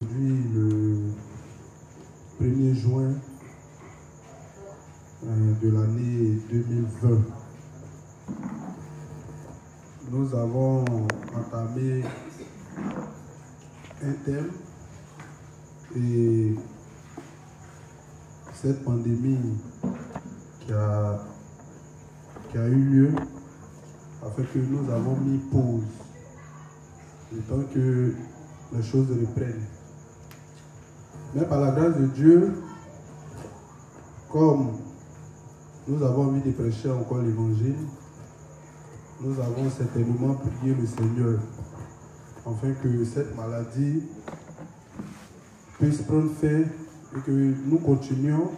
Aujourd'hui, le 1er juin de l'année 2020, nous avons entamé un thème et cette pandémie qui a eu lieu a fait que nous avons mis pause le temps que les choses reprennent. Mais par la grâce de Dieu, comme nous avons envie de prêcher encore l'évangile, nous avons certainement prié le Seigneur afin que cette maladie puisse prendre fin et que nous continuions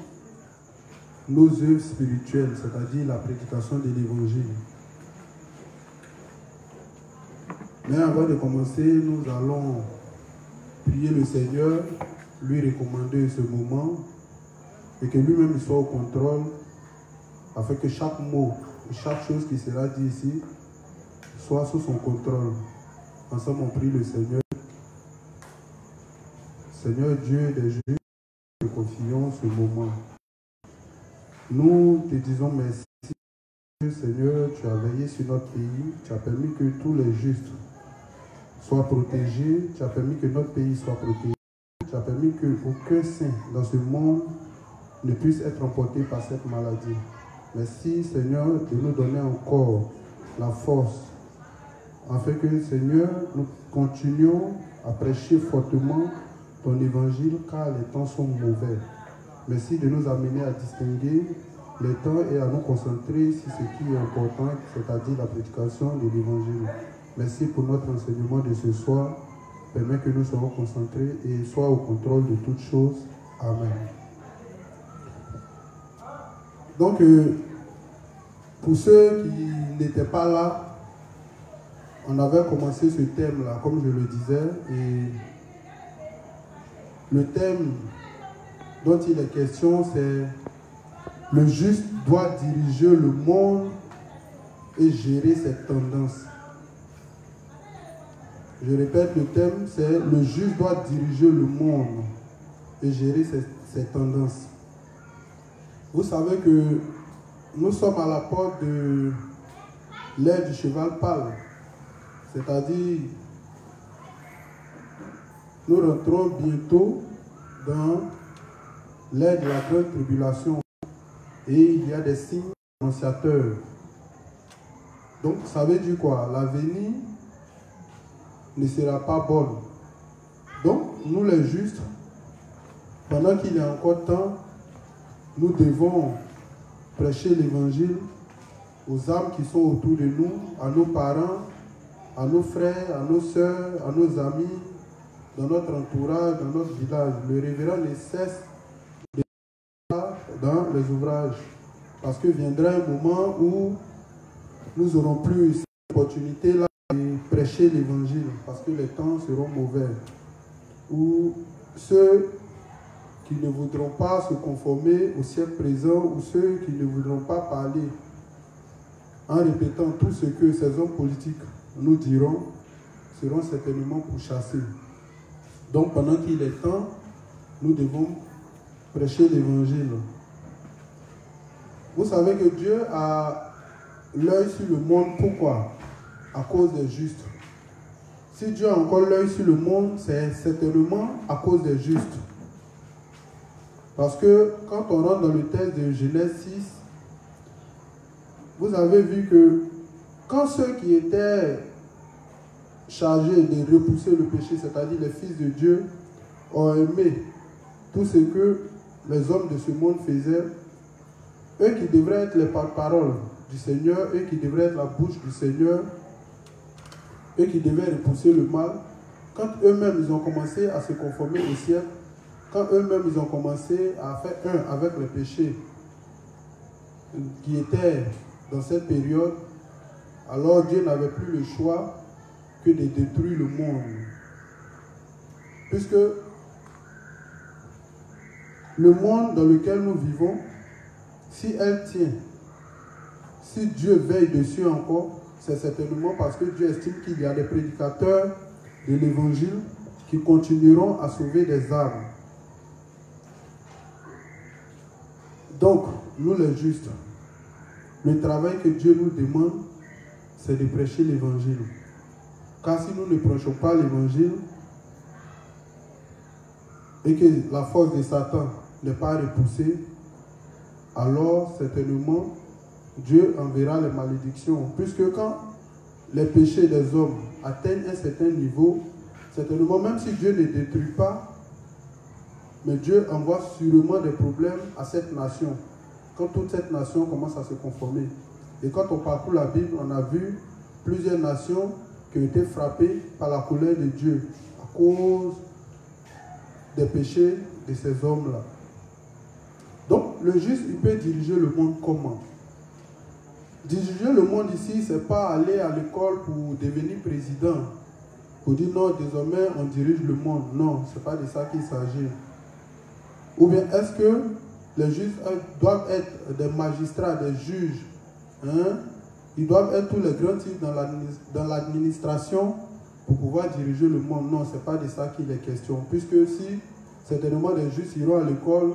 nos œuvres spirituelles, c'est-à-dire la prédication de l'évangile. Mais avant de commencer, nous allons prier le Seigneur, lui recommander ce moment et que lui-même soit au contrôle afin que chaque mot, chaque chose qui sera dit ici soit sous son contrôle. Ensemble, on prie le Seigneur. Seigneur Dieu des juges, nous te confions ce moment. Nous te disons merci. Seigneur, tu as veillé sur notre pays, tu as permis que tous les justes soient protégés, tu as permis que notre pays soit protégé, tu as permis qu'aucun saint dans ce monde ne puisse être emporté par cette maladie. Merci Seigneur de nous donner encore la force afin que Seigneur, nous continuions à prêcher fortement ton évangile car les temps sont mauvais. Merci de nous amener à distinguer les temps et à nous concentrer sur ce qui est important, c'est-à-dire la prédication de l'évangile. Merci pour notre enseignement de ce soir. Permets que nous soyons concentrés et sois au contrôle de toutes choses. Amen. Donc, pour ceux qui n'étaient pas là, on avait commencé ce thème-là, comme je le disais, et le thème dont il est question, c'est « Le juste doit diriger le monde et gérer ses tendances ». Je répète, le thème, c'est « Le juste doit diriger le monde et gérer ses tendances ». Vous savez que nous sommes à la porte de l'ère du cheval pâle, c'est-à-dire nous rentrons bientôt dans l'ère de la grande tribulation et il y a des signes annonciateurs. Donc ça veut dire quoi? L'avenir ne sera pas bonne. Donc nous les justes, pendant qu'il y a encore temps, nous devons prêcher l'évangile aux âmes qui sont autour de nous, à nos parents, à nos frères, à nos sœurs, à nos amis, dans notre entourage, dans notre village. Le révérend ne cesse de dans les ouvrages. Parce que viendra un moment où nous n'aurons plus cette opportunité-là de prêcher l'évangile. Parce que les temps seront mauvais. Où ceux qui ne voudront pas se conformer au siècle présent ou ceux qui ne voudront pas parler en répétant tout ce que ces hommes politiques nous diront seront certainement pourchassés. Donc pendant qu'il est temps, nous devons prêcher l'évangile. Vous savez que Dieu a l'œil sur le monde. Pourquoi? À cause des justes. Si Dieu a encore l'œil sur le monde, c'est certainement à cause des justes. Parce que quand on rentre dans le texte de Genèse 6, vous avez vu que quand ceux qui étaient chargés de repousser le péché, c'est-à-dire les fils de Dieu, ont aimé tout ce que les hommes de ce monde faisaient, eux qui devraient être les porte-parole du Seigneur, eux qui devraient être la bouche du Seigneur, eux qui devaient repousser le mal, quand eux-mêmes ils ont commencé à se conformer au ciel, quand eux-mêmes ils ont commencé à faire un avec le péché qui était dans cette période, alors Dieu n'avait plus le choix que de détruire le monde. Puisque le monde dans lequel nous vivons, si elle tient, si Dieu veille dessus encore, c'est certainement parce que Dieu estime qu'il y a des prédicateurs de l'évangile qui continueront à sauver des âmes. Donc, nous les justes, le travail que Dieu nous demande, c'est de prêcher l'évangile. Car si nous ne prêchons pas l'évangile et que la force de Satan n'est pas repoussée, alors certainement Dieu enverra les malédictions. Puisque quand les péchés des hommes atteignent un certain niveau, certainement même si Dieu ne détruit pas, mais Dieu envoie sûrement des problèmes à cette nation. Quand toute cette nation commence à se conformer. Et quand on parcourt la Bible, on a vu plusieurs nations qui ont été frappées par la colère de Dieu à cause des péchés de ces hommes-là. Donc, le juste, il peut diriger le monde comment? Diriger le monde ici, ce n'est pas aller à l'école pour devenir président. Pour dire non, désormais, on dirige le monde. Non, ce n'est pas de ça qu'il s'agit. Ou bien, est-ce que les justes doivent être des magistrats, des juges, hein? Ils doivent être tous les grands titres dans l'administration pour pouvoir diriger le monde? Non, ce n'est pas de ça qu'il est question. Puisque si certainement les justes iront à l'école,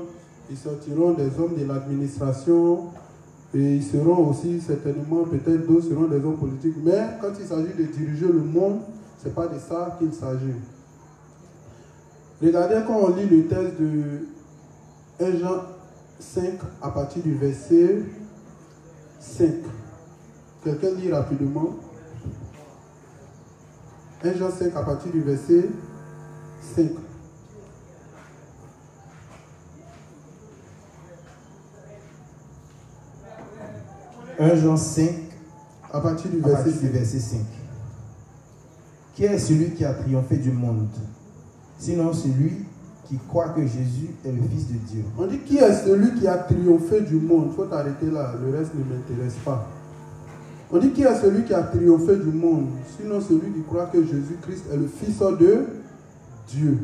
ils sortiront des hommes de l'administration et ils seront aussi certainement, peut-être d'autres seront des hommes politiques. Mais quand il s'agit de diriger le monde, ce n'est pas de ça qu'il s'agit. Regardez quand on lit le texte de 1 Jean 5 à partir du verset 5. Quelqu'un lit rapidement. 1 Jean 5 à partir du verset 5. Jean 5 à partir du verset 5. Qui est celui qui a triomphé du monde? Sinon celui qui croit que Jésus est le Fils de Dieu. On dit qui est celui qui a triomphé du monde? Il faut t'arrêter là, le reste ne m'intéresse pas. On dit qui est celui qui a triomphé du monde? Sinon celui qui croit que Jésus-Christ est le Fils de Dieu.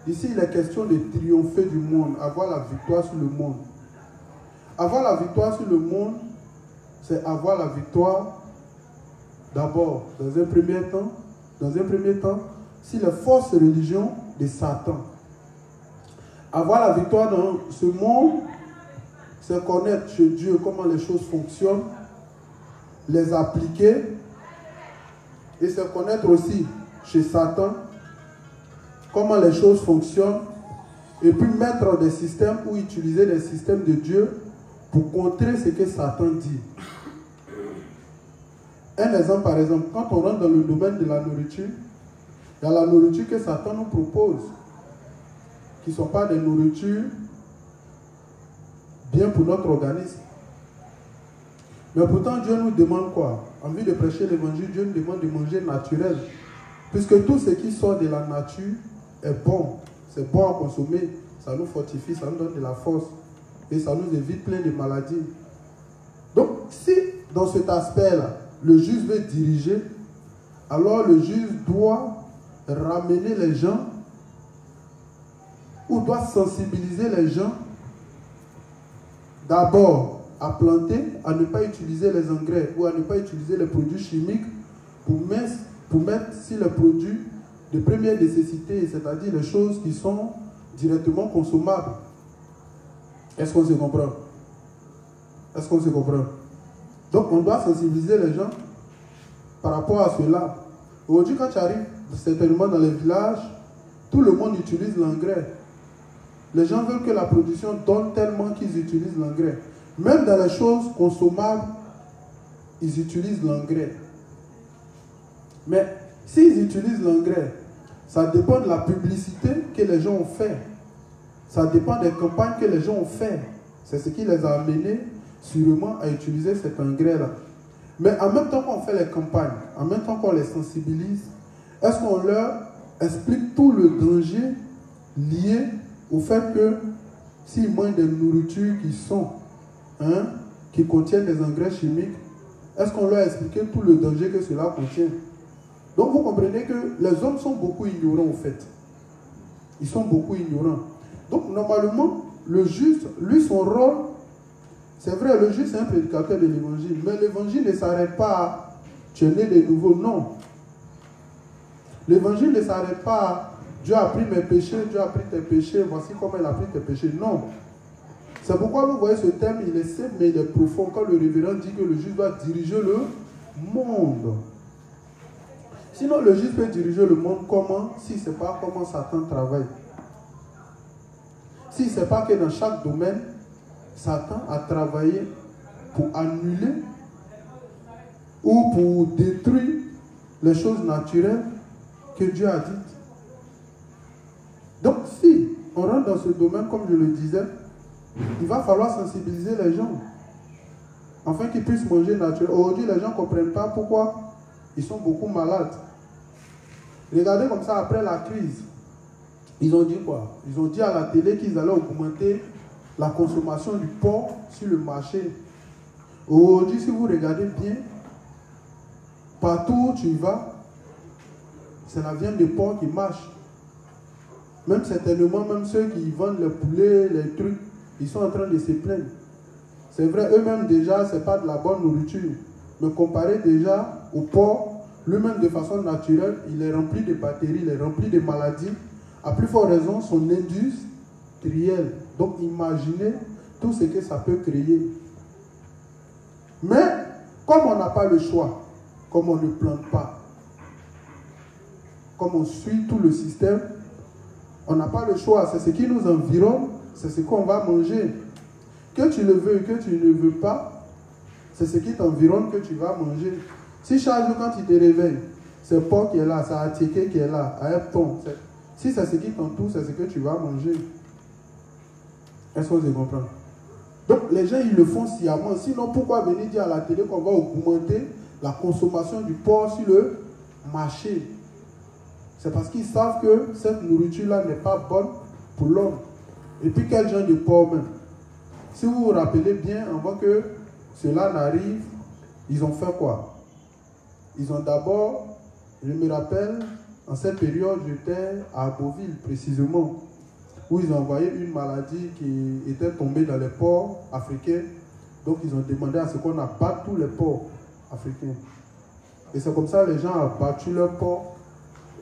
Ici il est question de triompher du monde, avoir la victoire sur le monde. Avoir la victoire sur le monde, c'est avoir la victoire d'abord, dans un premier temps, sur les fausses religions de Satan. Avoir la victoire dans ce monde, c'est connaître chez Dieu comment les choses fonctionnent, les appliquer, et c'est connaître aussi chez Satan comment les choses fonctionnent, et puis mettre des systèmes ou utiliser des systèmes de Dieu pour contrer ce que Satan dit. Un exemple, par exemple, quand on rentre dans le domaine de la nourriture, il y a la nourriture que Satan nous propose, qui ne sont pas des nourritures bien pour notre organisme. Mais pourtant, Dieu nous demande quoi? En vue de prêcher l'évangile, Dieu nous demande de manger naturel. Puisque tout ce qui sort de la nature est bon. C'est bon à consommer. Ça nous fortifie, ça nous donne de la force. Et ça nous évite plein de maladies. Donc, si dans cet aspect-là, le juge veut diriger, alors le juge doit ramener les gens ou doit sensibiliser les gens d'abord à planter, à ne pas utiliser les engrais ou à ne pas utiliser les produits chimiques pour mettre sur les produits de première nécessité, c'est-à-dire les choses qui sont directement consommables. Est-ce qu'on se comprend? Est-ce qu'on se comprend? Donc on doit sensibiliser les gens par rapport à cela. Aujourd'hui, quand tu arrives certainement dans les villages, tout le monde utilise l'engrais. Les gens veulent que la production donne tellement qu'ils utilisent l'engrais. Même dans les choses consommables, ils utilisent l'engrais. Mais s'ils utilisent l'engrais, ça dépend de la publicité que les gens ont fait. Ça dépend des campagnes que les gens ont fait. C'est ce qui les a amenés sûrement à utiliser cet engrais-là. Mais en même temps qu'on fait les campagnes, en même temps qu'on les sensibilise, est-ce qu'on leur explique tout le danger lié au fait que s'ils mangent des nourritures qui contiennent des engrais chimiques, est-ce qu'on leur a expliqué tout le danger que cela contient? Donc vous comprenez que les hommes sont beaucoup ignorants au fait. Ils sont beaucoup ignorants. Donc normalement, le juste, lui, son rôle, c'est vrai, le juste est un prédicateur de l'évangile, mais l'évangile ne s'arrête pas à tu es né de nouveau, non. L'évangile ne s'arrête pas à Dieu a pris mes péchés, Dieu a pris tes péchés, voici comment il a pris tes péchés. Non. C'est pourquoi vous voyez ce thème, il est simple mais il est profond. Quand le révérend dit que le juge doit diriger le monde. Sinon, le juge peut diriger le monde comment? Si ce n'est pas comment Satan travaille. Si ce n'est pas que dans chaque domaine, Satan a travaillé pour annuler ou pour détruire les choses naturelles que Dieu a dites. Donc, si on rentre dans ce domaine, comme je le disais, il va falloir sensibiliser les gens afin qu'ils puissent manger naturel. Aujourd'hui, les gens ne comprennent pas pourquoi ils sont beaucoup malades. Regardez comme ça, après la crise, ils ont dit quoi? Ils ont dit à la télé qu'ils allaient augmenter la consommation du porc sur le marché. Aujourd'hui, si vous regardez bien, partout où tu vas, c'est la viande de porc qui marche. Même certainement, même ceux qui vendent les poulets, les trucs, ils sont en train de se plaindre. C'est vrai, eux-mêmes déjà, ce n'est pas de la bonne nourriture. Mais comparé déjà au porc, lui-même de façon naturelle, il est rempli de bactéries, il est rempli de maladies. À plus forte raison, son industriel. Donc imaginez tout ce que ça peut créer. Mais, comme on n'a pas le choix, comme on ne plante pas, comme on suit tout le système, on n'a pas le choix. C'est ce qui nous environne, c'est ce qu'on va manger. Que tu le veux, que tu ne veux pas, c'est ce qui t'environne que tu vas manger. Si chaque jour quand tu te réveilles, c'est porc qui est là, c'est attiqué qui est là, avec ton. Si c'est ce qui t'entoure, c'est ce que tu vas manger. Est-ce que vous comprenez? Donc les gens ils le font sciemment. Sinon pourquoi venir dire à la télé qu'on va augmenter la consommation du porc sur le marché? C'est parce qu'ils savent que cette nourriture-là n'est pas bonne pour l'homme. Et puis quel genre de porc même? Si vous vous rappelez bien, avant que cela n'arrive, ils ont fait quoi? Ils ont d'abord, je me rappelle, en cette période, j'étais à Beauville précisément, où ils ont envoyé une maladie qui était tombée dans les porcs africains. Donc ils ont demandé à ce qu'on abatte tous les porcs africains. Et c'est comme ça que les gens ont abattu leurs porcs.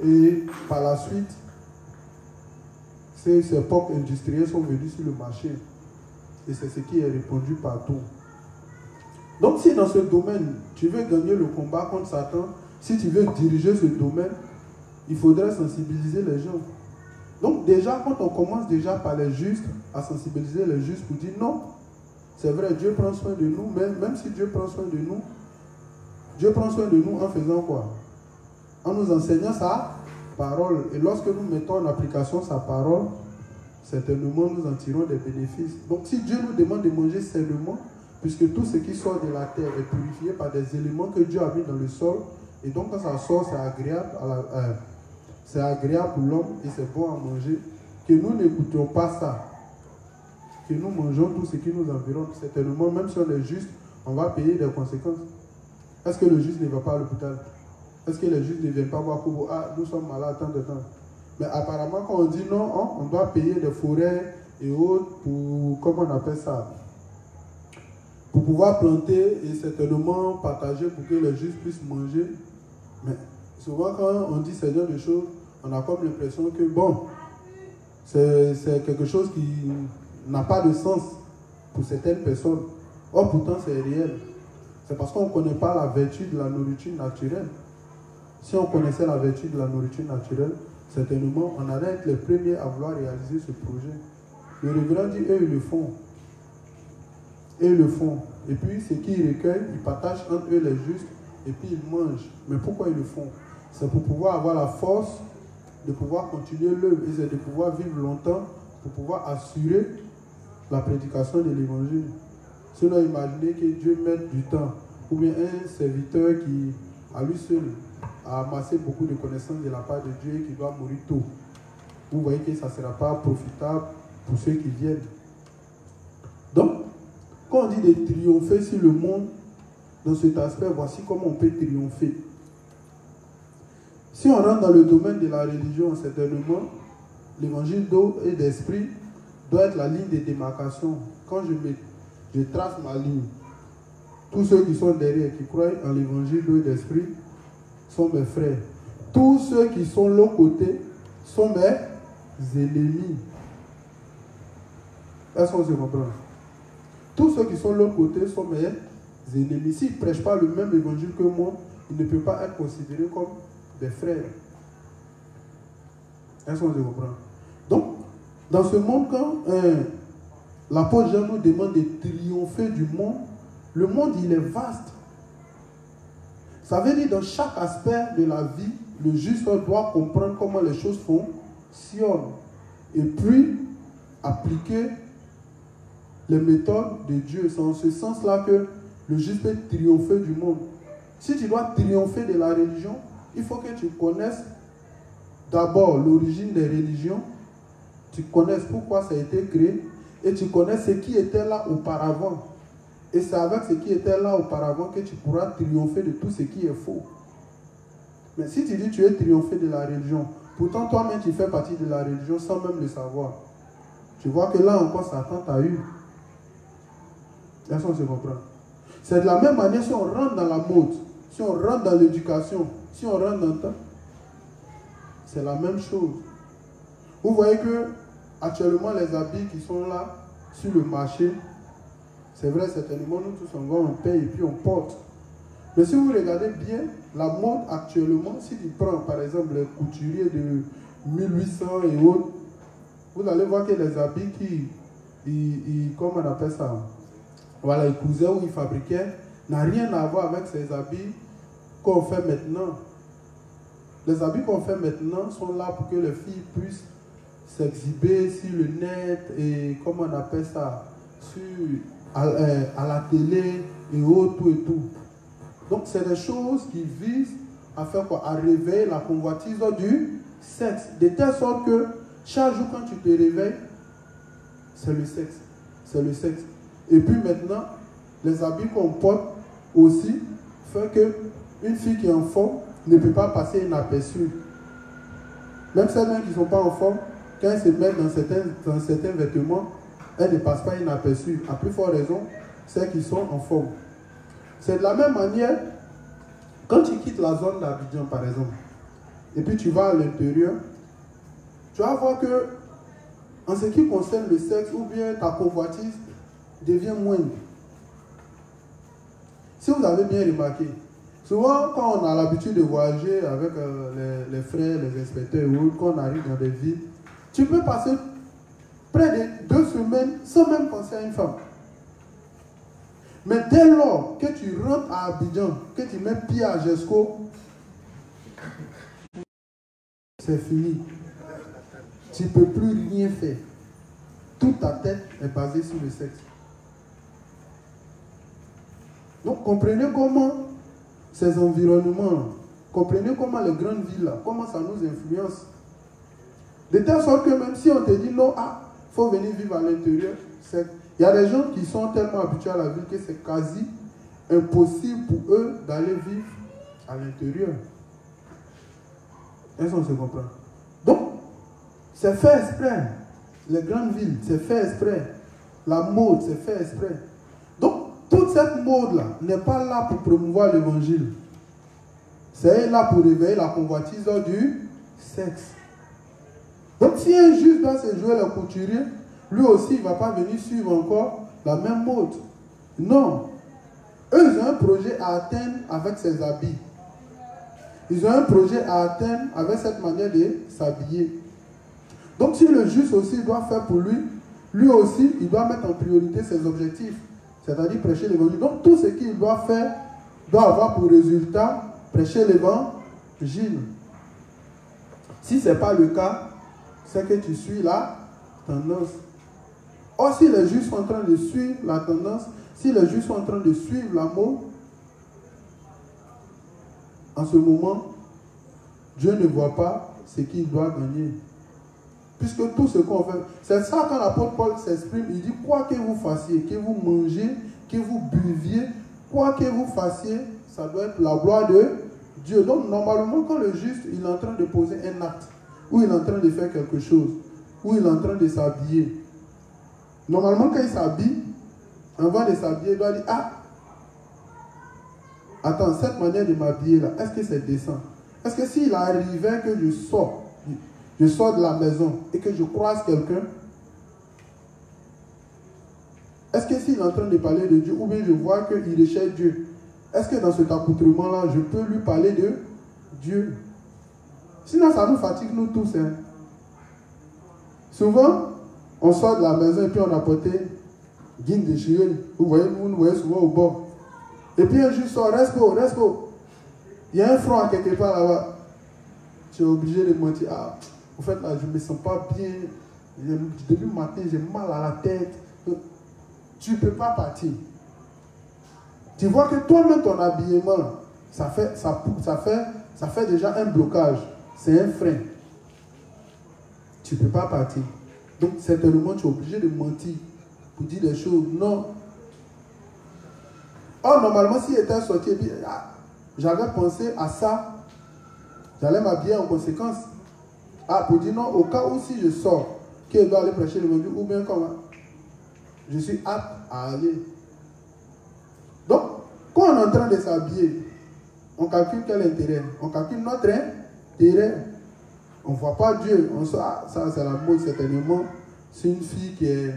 Et par la suite, ces porcs industriels sont venus sur le marché. Et c'est ce qui est répandu partout. Donc si dans ce domaine, tu veux gagner le combat contre Satan, si tu veux diriger ce domaine, il faudrait sensibiliser les gens. Donc déjà, quand on commence déjà par les justes, à sensibiliser les justes pour dire non, c'est vrai, Dieu prend soin de nous, mais même si Dieu prend soin de nous, Dieu prend soin de nous en faisant quoi? En nous enseignant sa parole. Et lorsque nous mettons en application sa parole, certainement nous en tirons des bénéfices. Donc si Dieu nous demande de manger sainement, puisque tout ce qui sort de la terre est purifié par des éléments que Dieu a mis dans le sol, et donc quand ça sort, c'est agréable pour l'homme et c'est bon à manger, que nous n'écoutions pas ça, que nous mangeons tout ce qui nous environne. Certainement, même si on est juste, on va payer des conséquences. Est-ce que le juste ne va pas à l'hôpital? Est-ce que les justes ne viennent pas voir que nous sommes malades tant de temps? Mais apparemment, quand on dit non, on doit payer des forêts et autres pour, comment on appelle ça? Pour pouvoir planter et certainement partager pour que les justes puissent manger. Mais souvent, quand on dit ce genre de choses, on a comme l'impression que, bon, c'est quelque chose qui n'a pas de sens pour certaines personnes. Or, pourtant, c'est réel. C'est parce qu'on ne connaît pas la vertu de la nourriture naturelle. Si on connaissait la vertu de la nourriture naturelle, certainement, on allait être les premiers à vouloir réaliser ce projet. Le révérend dit, eux, ils le font. Eux, ils le font. Et puis, ce qu'ils recueillent, ils partagent entre eux les justes, et puis ils mangent. Mais pourquoi ils le font? C'est pour pouvoir avoir la force de pouvoir continuer l'œuvre, et c'est de pouvoir vivre longtemps, pour pouvoir assurer la prédication de l'évangile. Sinon, imaginez que Dieu mette du temps, ou bien un serviteur qui, à lui seul, a amassé beaucoup de connaissances de la part de Dieu et qui doit mourir tôt. Vous voyez que ça ne sera pas profitable pour ceux qui viennent. Donc, quand on dit de triompher sur le monde, dans cet aspect, voici comment on peut triompher. Si on rentre dans le domaine de la religion, certainement, l'évangile d'eau et d'esprit doit être la ligne de démarcation. Quand je trace ma ligne, tous ceux qui sont derrière, qui croient en l'évangile d'eau et d'esprit, sont mes frères. tous ceux qui sont de l'autre côté sont mes ennemis. Est-ce qu'on se comprend? Tous ceux qui sont de l'autre côté sont mes ennemis. S'ils ne prêchent pas le même évangile que moi, ils ne peuvent pas être considérés comme des frères. Est-ce qu'on se comprend? Donc, dans ce monde, quand l'apôtre Jean nous demande de triompher du monde, le monde, il est vaste. Ça veut dire dans chaque aspect de la vie, le juste doit comprendre comment les choses fonctionnent et puis appliquer les méthodes de Dieu. C'est en ce sens-là que le juste peut triompher du monde. Si tu dois triompher de la religion, il faut que tu connaisses d'abord l'origine des religions, tu connaisses pourquoi ça a été créé et tu connais ce qui était là auparavant. Et c'est avec ce qui était là auparavant que tu pourras triompher de tout ce qui est faux. Mais si tu dis que tu es triomphé de la religion, pourtant toi-même tu fais partie de la religion sans même le savoir, tu vois que là encore Satan t'a eu. Est-ce qu'on se comprend? C'est de la même manière si on rentre dans la mode, si on rentre dans l'éducation, si on rentre dans le temps, c'est la même chose. Vous voyez que actuellement les habits qui sont là sur le marché, c'est vrai, certainement nous tous on paye et puis on porte. Mais si vous regardez bien, la mode actuellement, si tu prends par exemple les couturiers de 1800 et autres, vous allez voir que les habits comment on appelle ça? Voilà, ils cousaient ou ils fabriquaient, n'a rien à voir avec ces habits qu'on fait maintenant. Les habits qu'on fait maintenant sont là pour que les filles puissent s'exhiber sur le net et comment on appelle ça, à la télé et autres, tout et tout. Donc c'est des choses qui visent à faire quoi? À réveiller la convoitise du sexe. De telle sorte que chaque jour quand tu te réveilles, c'est le sexe. C'est le sexe. Et puis maintenant, les habits qu'on porte aussi font qu'une fille qui est en forme ne peut pas passer inaperçue. Même celles qui ne sont pas en forme, quand elles se mettent dans certains vêtements, elles ne passent pas inaperçues. À plus forte raison, celles qui sont en forme. C'est de la même manière, quand tu quittes la zone d'Abidjan par exemple, et puis tu vas à l'intérieur, tu vas voir que, en ce qui concerne le sexe, ou bien ta convoitise devient moindre. Si vous avez bien remarqué, souvent quand on a l'habitude de voyager avec les frères, les inspecteurs ou autres, quand on arrive dans des villes, tu peux passer près de 2 semaines sans même penser à une femme. Mais dès lors que tu rentres à Abidjan, que tu mets pied à Jesco, c'est fini. Tu ne peux plus rien faire. Toute ta tête est basée sur le sexe. Donc comprenez comment ces environnements, comprenez comment les grandes villes, là, comment ça nous influence. De telle sorte que même si on te dit non, il faut venir vivre à l'intérieur, il y a des gens qui sont tellement habitués à la ville que c'est quasi impossible pour eux d'aller vivre à l'intérieur. Est-ce qu'on se comprend? Donc, c'est fait exprès. Les grandes villes, c'est fait exprès. La mode, c'est fait exprès. Donc, toute cette mode-là n'est pas là pour promouvoir l'évangile. C'est là pour réveiller la convoitise du sexe. Donc, si un juif doit se jouer le couturier, lui aussi, il ne va pas venir suivre encore la même mode. Non. Eux, ils ont un projet à atteindre avec ses habits. Ils ont un projet à atteindre avec cette manière de s'habiller. Donc, si le juste aussi doit faire pour lui, lui aussi, il doit mettre en priorité ses objectifs. C'est-à-dire prêcher l'évangile. Donc, tout ce qu'il doit faire doit avoir pour résultat prêcher l'évangile. Si ce n'est pas le cas, c'est que tu suis la tendance. Or, si les Juifs sont en train de suivre la tendance, si les Juifs sont en train de suivre la mode, en ce moment, Dieu ne voit pas ce qu'il doit gagner. Puisque tout ce qu'on fait, c'est ça quand l'apôtre Paul s'exprime, il dit quoi que vous fassiez, que vous mangez, que vous buviez, quoi que vous fassiez, ça doit être la gloire de Dieu. Donc normalement quand le juste il est en train de poser un acte, ou il est en train de faire quelque chose, ou il est en train de s'habiller, normalement quand il s'habille, avant de s'habiller, il doit dire attends, cette manière de m'habiller là, est-ce que c'est décent? Est-ce que s'il arrivait que je sors de la maison et que je croise quelqu'un, est-ce que s'il est en train de parler de Dieu, ou bien je vois qu'il recherche Dieu, est-ce que dans cet accoutrement-là, je peux lui parler de Dieu? Sinon, ça nous fatigue, nous tous. Hein. Souvent, on sort de la maison et puis on a porté guine de chirurgie. Vous nous voyez souvent au bord. Et puis un jour sort, Resco. Il y a un front à quelque part là-bas. Tu es obligé de mentir. Ah, en fait, là, je ne me sens pas bien. Depuis le matin, j'ai mal à la tête. Tu ne peux pas partir. Tu vois que toi-même, ton habillement, ça fait déjà un blocage. C'est un frein. Tu ne peux pas partir. Donc, certainement, tu es obligé de mentir pour dire des choses. Non. Or, normalement, s'il était sorti, j'avais pensé à ça. J'allais m'habiller en conséquence. Ah, pour dire non, au cas où si je sors, qu'il doit aller prêcher l'évangile, ou bien comment, je suis apte à aller. Donc, quand on est en train de s'habiller, on calcule quel intérêt? On calcule notre intérêt. On ne voit pas Dieu. On sort, ah, ça c'est la mode certainement. C'est une fille qui est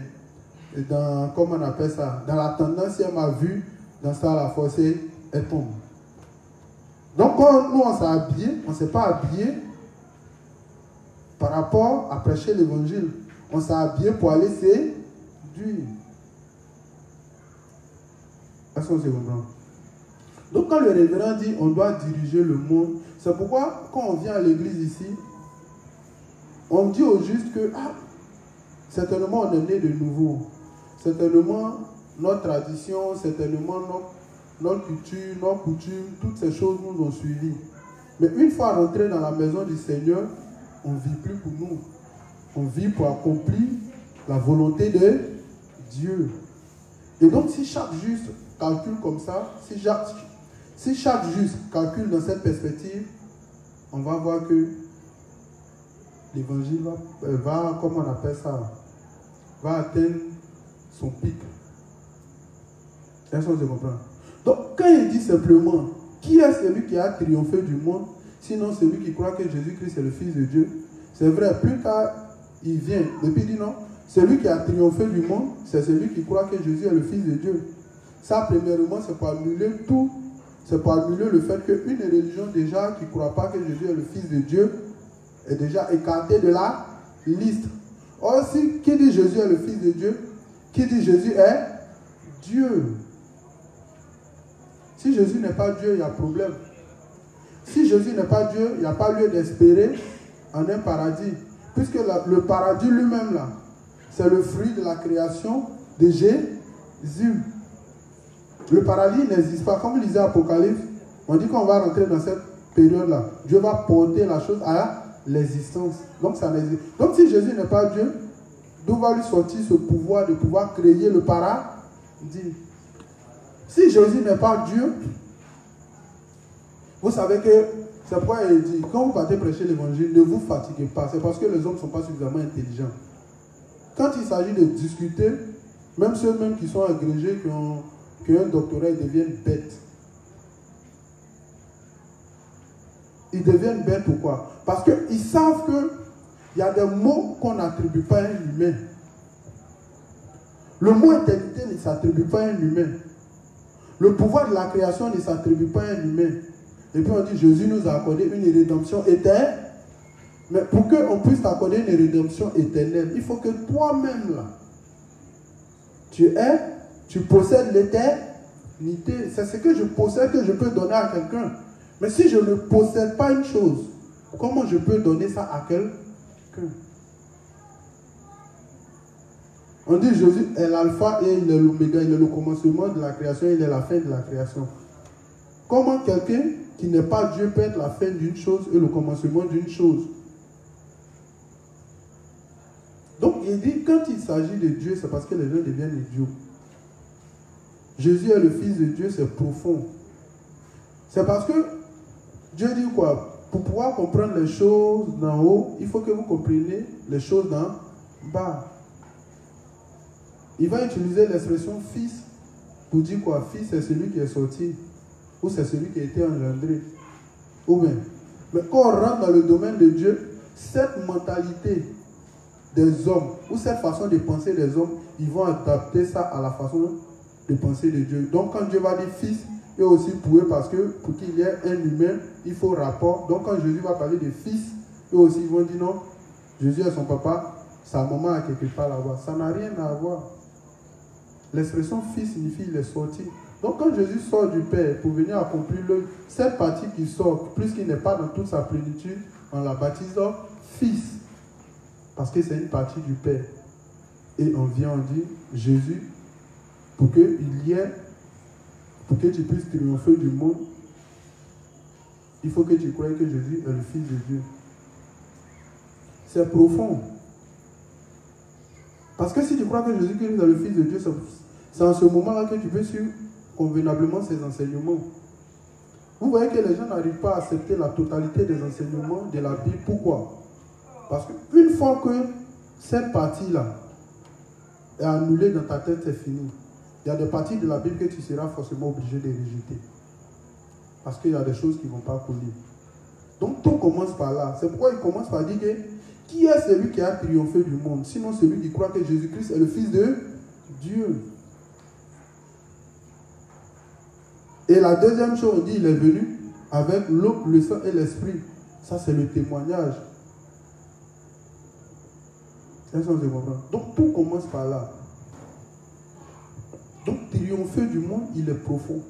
dans, comment on appelle ça, dans la tendance, si elle m'a vu, dans ça, la forcée, elle tombe. Donc, quand nous, on s'est habillé, on ne s'est pas habillé par rapport à prêcher l'évangile. On s'est habillé pour aller séduire. Est-ce qu'on se comprend? Donc, quand le révérend dit on doit diriger le monde, c'est pourquoi, quand on vient à l'église ici, on dit au juste que, certainement, on est né de nouveau. Certainement, notre tradition, certainement, notre culture, nos coutumes, toutes ces choses nous ont suivis. Mais une fois rentré dans la maison du Seigneur, on ne vit plus pour nous. On vit pour accomplir la volonté de Dieu. Et donc, si chaque juste calcule comme ça, si chaque juste calcule dans cette perspective, on va voir que l'évangile va, comment on appelle ça, va atteindre son pic. Est-ce qu'on se comprend? Donc, quand il dit simplement, qui est celui qui a triomphé du monde, sinon celui qui croit que Jésus-Christ est le Fils de Dieu? C'est vrai, plus tard, il vient. Depuis, il dit non, celui qui a triomphé du monde, c'est celui qui croit que Jésus est le Fils de Dieu. Ça, premièrement, c'est pour annuler tout. C'est pour annuler le fait qu'une religion déjà qui ne croit pas que Jésus est le Fils de Dieu est déjà écartée de la liste. Or, si qui dit Jésus est le Fils de Dieu, qui dit Jésus est Dieu. Si Jésus n'est pas Dieu, il y a problème. Si Jésus n'est pas Dieu, il n'y a pas lieu d'espérer en un paradis. Puisque le paradis lui-même, là, c'est le fruit de la création de Jésus. Le paradis n'existe pas. Comme lisait Apocalypse, on dit qu'on va rentrer dans cette période-là. Dieu va porter la chose à l'existence. Donc ça n'existe. Donc si Jésus n'est pas Dieu, d'où va lui sortir ce pouvoir de pouvoir créer le paradis? Si Jésus n'est pas Dieu, vous savez que c'est pourquoi il dit, quand vous partez prêcher l'évangile, ne vous fatiguez pas. C'est parce que les hommes ne sont pas suffisamment intelligents. Quand il s'agit de discuter, même ceux-mêmes qui sont agrégés, qui ont un doctorat, ils deviennent bêtes. Ils deviennent bêtes pourquoi? Parce qu'ils savent qu'il y a des mots qu'on n'attribue pas à un humain. Le mot éternité ne s'attribue pas à un humain. Le pouvoir de la création ne s'attribue pas à un humain. Et puis on dit, Jésus nous a accordé une rédemption éternelle. Mais pour qu'on puisse t'accorder une rédemption éternelle, il faut que toi-même, là, tu possèdes l'éternité. C'est ce que je possède que je peux donner à quelqu'un. Mais si je ne possède pas une chose, comment je peux donner ça à quelqu'un? On dit Jésus est l'alpha et il est l'oméga, il est le commencement de la création, il est la fin de la création. Comment quelqu'un qui n'est pas Dieu peut être la fin d'une chose et le commencement d'une chose? Donc il dit, quand il s'agit de Dieu, c'est parce que les gens deviennent idiots. Jésus est le Fils de Dieu, c'est profond. C'est parce que Dieu dit quoi? Pour pouvoir comprendre les choses d'en haut, il faut que vous compreniez les choses d'en bas. Il va utiliser l'expression fils pour dire quoi? Fils, c'est celui qui est sorti, ou c'est celui qui a été engendré. Ou bien, Mais quand on rentre dans le domaine de Dieu, cette mentalité des hommes, ou cette façon de penser des hommes, ils vont adapter ça à la façon de penser de Dieu. Donc quand Dieu va dire fils, et aussi pour eux, parce que pour qu'il y ait un humain, il faut rapport. Donc quand Jésus va parler de fils, eux aussi ils vont dire non, Jésus est son papa, sa maman est quelque part là-bas. Ça n'a rien à voir. L'expression fils signifie il est sorti. Donc quand Jésus sort du Père pour venir accomplir cette partie qui sort, puisqu'il n'est pas dans toute sa plénitude, on la baptise fils. Parce que c'est une partie du Père. Et on vient, on dit, Jésus, pour que tu puisses triompher du monde, il faut que tu croies que Jésus est le Fils de Dieu. C'est profond. Parce que si tu crois que Jésus-Christ est le Fils de Dieu, c'est en ce moment-là que tu peux suivre convenablement ses enseignements. Vous voyez que les gens n'arrivent pas à accepter la totalité des enseignements de la Bible. Pourquoi? Parce qu'une fois que cette partie-là est annulée dans ta tête, c'est fini. Il y a des parties de la Bible que tu seras forcément obligé de rejeter. Parce qu'il y a des choses qui ne vont pas coller. Donc tout commence par là. C'est pourquoi il commence par dire que qui est celui qui a triomphé du monde? Sinon celui qui croit que Jésus-Christ est le Fils de Dieu. Et la deuxième chose, on dit il est venu avec l'eau, le sang et l'esprit. Ça c'est le témoignage. Donc tout commence par là. Donc triompher du monde, il est profond.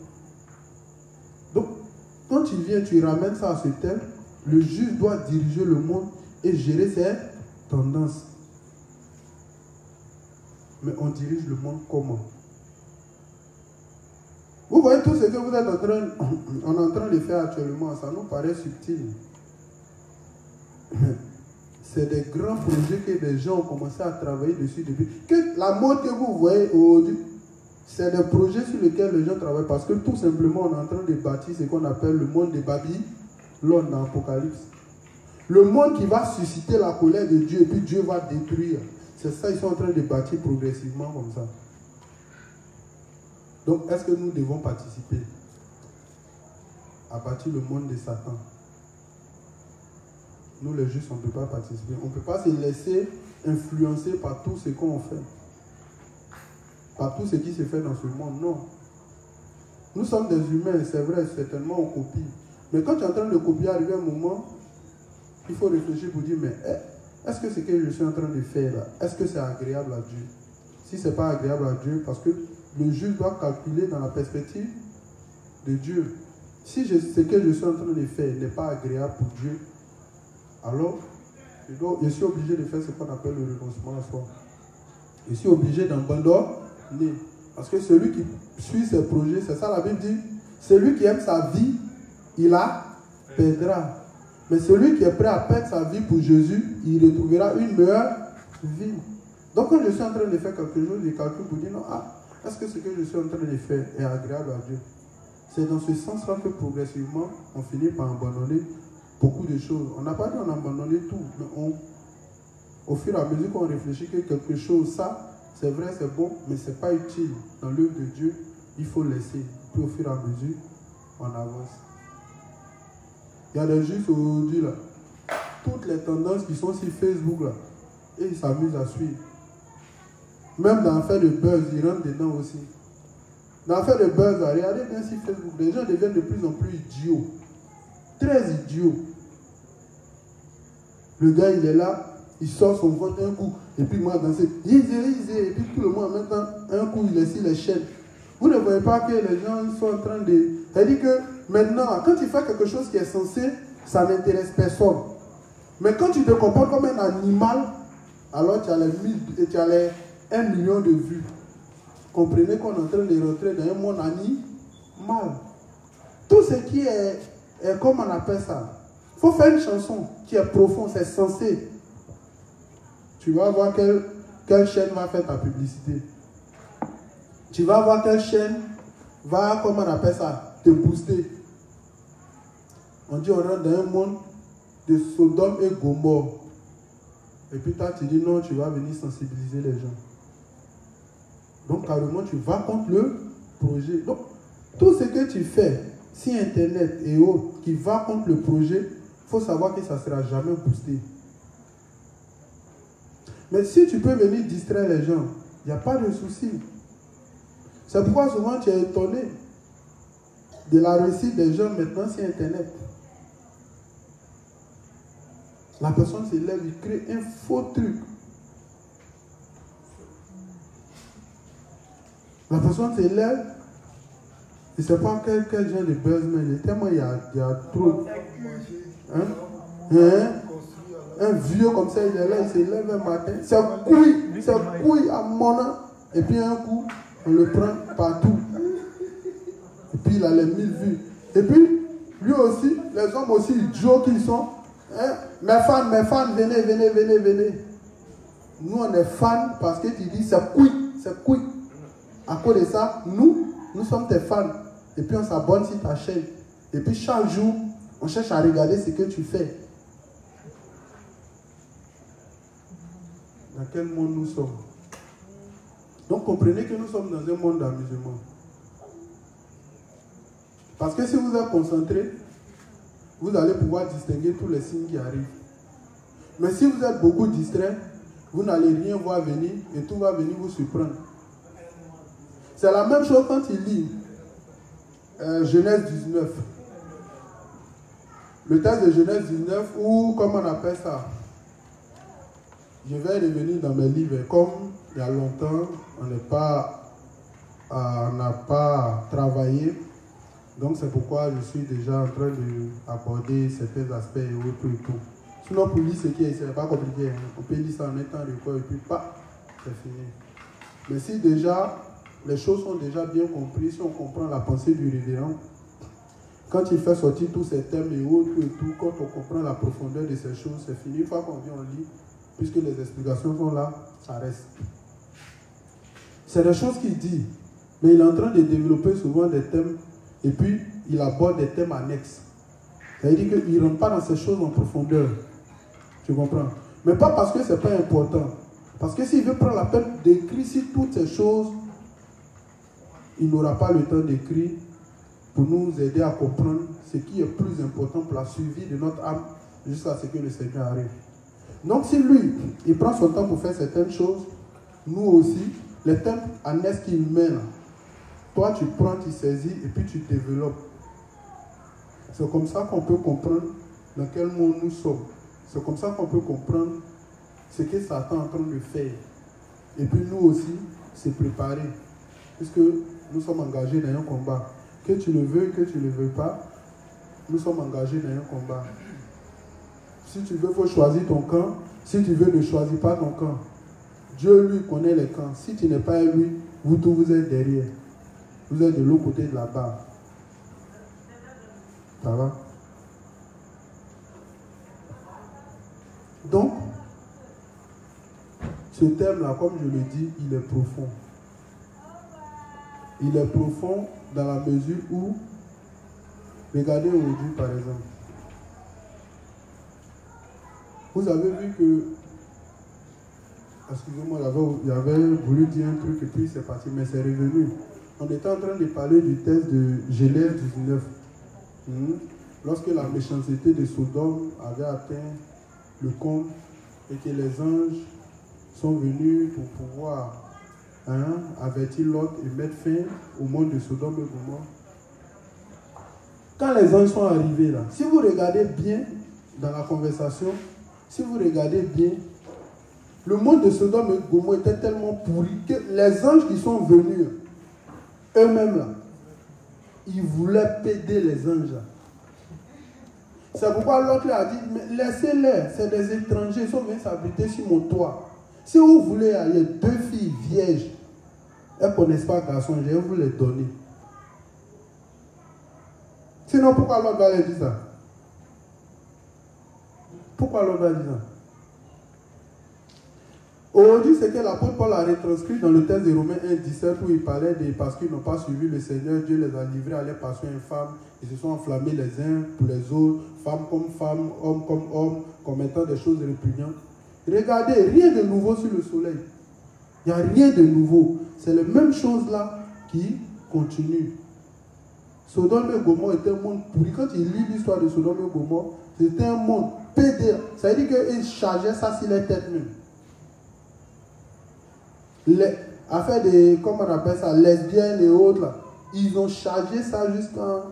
Donc quand tu viens, tu ramènes ça à ce thème, le juge doit diriger le monde et gérer ses tendances. Mais on dirige le monde comment? Vous voyez tout ce que vous êtes en train de faire actuellement, ça nous paraît subtil. C'est des grands projets que les gens ont commencé à travailler dessus depuis. Que la mode que vous voyez aujourd'hui, c'est des projets sur lesquels les gens travaillent parce que tout simplement on est en train de bâtir ce qu'on appelle le monde de Babylone dans l'Apocalypse. Le monde qui va susciter la colère de Dieu et puis Dieu va détruire. C'est ça, ils sont en train de bâtir progressivement comme ça. Donc, est-ce que nous devons participer à bâtir le monde de Satan? Nous, les justes, on ne peut pas participer. On ne peut pas se laisser influencer par tout ce qu'on fait. Par tout ce qui se fait dans ce monde. Non. Nous sommes des humains, c'est vrai, certainement on copie. Mais quand tu es en train de copier, arrive un moment, il faut réfléchir pour dire, mais est-ce que ce que je suis en train de faire là, est-ce que c'est agréable à Dieu? Si ce n'est pas agréable à Dieu, parce que le juge doit calculer dans la perspective de Dieu. Si ce que je suis en train de faire n'est pas agréable pour Dieu, alors je suis obligé de faire ce qu'on appelle le renoncement à soi. Je suis obligé d'abandonner. Parce que celui qui suit ses projets, c'est ça la Bible dit, celui qui aime sa vie, il la perdra. Mais celui qui est prêt à perdre sa vie pour Jésus, il retrouvera une meilleure vie. Donc quand je suis en train de faire quelque chose, je calcule pour dire non, est-ce que ce que je suis en train de faire est agréable à Dieu? C'est dans ce sens-là que progressivement, on finit par abandonner beaucoup de choses. On n'a pas dit qu'on a abandonné tout, mais au fur et à mesure qu'on réfléchit que quelque chose, ça, c'est vrai, c'est bon, mais ce n'est pas utile dans l'œuvre de Dieu, il faut laisser. Puis au fur et à mesure, on avance. Il y a des justes aujourd'hui, là, toutes les tendances qui sont sur Facebook, là, et ils s'amusent à suivre. Même dans l'affaire de buzz, ils rentrent dedans aussi. Dans l'affaire de buzz, là, regardez bien sur Facebook, les gens deviennent de plus en plus idiots. Très idiots. Le gars, il est là, il sort son ventre un coup, et puis moi danser, et puis tout le monde en même temps, un coup, il est sur les chaînes. Vous ne voyez pas que les gens sont en train de... C'est-à-dire que maintenant, quand tu fais quelque chose qui est censé, ça n'intéresse personne. Mais quand tu te comportes comme un animal, alors tu as les 1 million de vues. Comprenez qu'on est en train de rentrer dans un monde animal. Tout ce qui est comme on appelle ça, il faut faire une chanson qui est profonde, c'est censé. Tu vas voir quelle chaîne va faire ta publicité. Tu vas voir quelle chaîne va, comment on appelle ça, te booster. On dit on rentre dans un monde de Sodome et Gomorrhe. Et puis toi tu dis non, tu vas venir sensibiliser les gens. Donc carrément tu vas contre le projet. Donc tout ce que tu fais, si Internet et autres, qui va contre le projet, il faut savoir que ça ne sera jamais boosté. Mais si tu peux venir distraire les gens, il n'y a pas de souci. C'est pourquoi souvent tu es étonné de la réussite des gens maintenant sur Internet. La personne se lève, il crée un faux truc. La personne se lève, je ne sais pas quel genre de buzz, mais tellement il y a trop. Un vieux comme ça, il est là, il se lève un matin. C'est couille à mon âme. Et puis un coup, on le prend partout. Et puis il a les 1000 vues. Et puis, lui aussi, les hommes aussi idiots qu'ils sont. Hein? Mes fans, venez. Nous, on est fans parce que tu dis c'est couille. À cause de ça, nous sommes tes fans. Et puis on s'abonne sur ta chaîne. Et puis chaque jour, on cherche à regarder ce que tu fais. Dans quel monde nous sommes? Donc comprenez que nous sommes dans un monde d'amusement. Parce que si vous êtes concentré, vous allez pouvoir distinguer tous les signes qui arrivent. Mais si vous êtes beaucoup distrait, vous n'allez rien voir venir et tout va venir vous surprendre. C'est la même chose quand il lit Genèse 19. Le texte de Genèse 19, ou comment on appelle ça? Je vais revenir dans mes livres. Comme il y a longtemps, on n'a pas travaillé. Donc c'est pourquoi je suis déjà en train d'aborder certains aspects et autres et tout. Sinon pour lire ce qui est, ce n'est pas compliqué. On peut lire ça en un temps de quoi et puis pas, c'est fini. Mais si déjà les choses sont déjà bien comprises, si on comprend la pensée du révérend, quand il fait sortir tous ces thèmes et autres et tout, quand on comprend la profondeur de ces choses, c'est fini. Une fois qu'on vient, on lit, puisque les explications sont là, ça reste. C'est des choses qu'il dit, mais il est en train de développer souvent des thèmes et puis il aborde des thèmes annexes. C'est-à-dire qu'il ne rentre pas dans ces choses en profondeur. Tu comprends? Mais pas parce que ce n'est pas important. Parce que s'il veut prendre la peine d'écrire sur toutes ces choses, il n'aura pas le temps d'écrire pour nous aider à comprendre ce qui est plus important pour la survie de notre âme jusqu'à ce que le Seigneur arrive. Donc si lui, il prend son temps pour faire certaines choses, nous aussi, les thèmes annexes qu'il met là, toi tu prends, tu saisis et puis tu développes. C'est comme ça qu'on peut comprendre dans quel monde nous sommes. C'est comme ça qu'on peut comprendre ce que Satan est en train de faire. Et puis nous aussi, se préparer. Puisque nous sommes engagés dans un combat. Que tu le veux, que tu ne le veux pas, nous sommes engagés dans un combat. Si tu veux, il faut choisir ton camp. Si tu veux, ne choisis pas ton camp. Dieu, lui, connaît les camps. Si tu n'es pas lui, vous tous, vous êtes derrière. Vous êtes de l'autre côté de la barre. Ça va? Donc, ce thème-là, comme je le dis, il est profond. Il est profond dans la mesure où, regardez aujourd'hui par exemple, vous avez vu que, excusez-moi, j'avais voulu dire un truc et puis c'est parti, mais c'est revenu. On était en train de parler du texte de Genèse 19. Lorsque la méchanceté de Sodome avait atteint le comble et que les anges sont venus pour pouvoir avertir Lot et mettre fin au monde de Sodome et Gomorrhe. Quand les anges sont arrivés là, si vous regardez bien dans la conversation, si vous regardez bien, le monde de Sodome et Gomorrhe était tellement pourri que les anges qui sont venus, eux-mêmes là, ils voulaient péder les anges là. C'est pourquoi l'autre a dit, mais laissez-les, c'est des étrangers, ils sont venus s'habiter sur mon toit. Si vous voulez aller, 2 filles vierges, elles ne connaissent pas garçon, je vais vous les donner. Sinon, pourquoi l'autre va leur dire ça? Pourquoi l'autre va dire ça? Aujourd'hui, c'est que l'apôtre Paul a retranscrit dans le texte de Romains 1,17 où il parlait de parce qu'ils n'ont pas suivi le Seigneur, Dieu les a livrés à leur passion infâme. Ils se sont enflammés les uns pour les autres, femmes comme femmes, hommes comme hommes, commettant des choses répugnantes. Regardez, rien de nouveau sur le soleil. Il n'y a rien de nouveau. C'est les mêmes choses là qui continuent. Sodome et Gomorrhe était un monde pourri. Quand il lit l'histoire de Sodome et Gomorrhe, c'était un monde pédé. Ça veut dire qu'ils chargeaient ça sur les têtes même. Les affaires de, comment on appelle ça, lesbiennes et autres, là, ils ont chargé ça jusqu'à...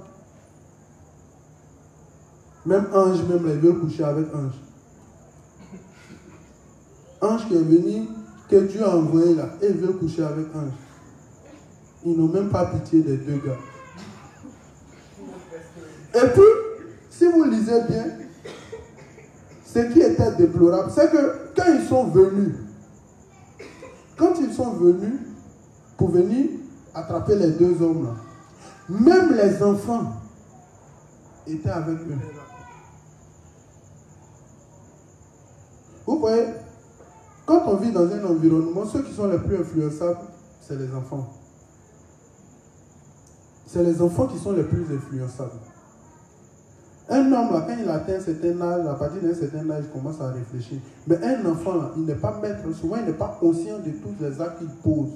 Même ange, même là, ils veulent coucher avec ange. Ange qui est venu, que Dieu a envoyé là, et ils veulent coucher avec ange. Ils n'ont même pas pitié des deux gars. Et puis, si vous lisez bien, ce qui était déplorable, c'est que quand ils sont venus pour venir attraper les deux hommes là, même les enfants étaient avec eux. Vous voyez, quand on vit dans un environnement, ceux qui sont les plus influençables, c'est les enfants. C'est les enfants qui sont les plus influençables. Un homme, là, quand il atteint un certain âge, à partir d'un certain âge, il commence à réfléchir. Mais un enfant, là, il n'est pas maître, souvent il n'est pas conscient de tous les actes qu'il pose.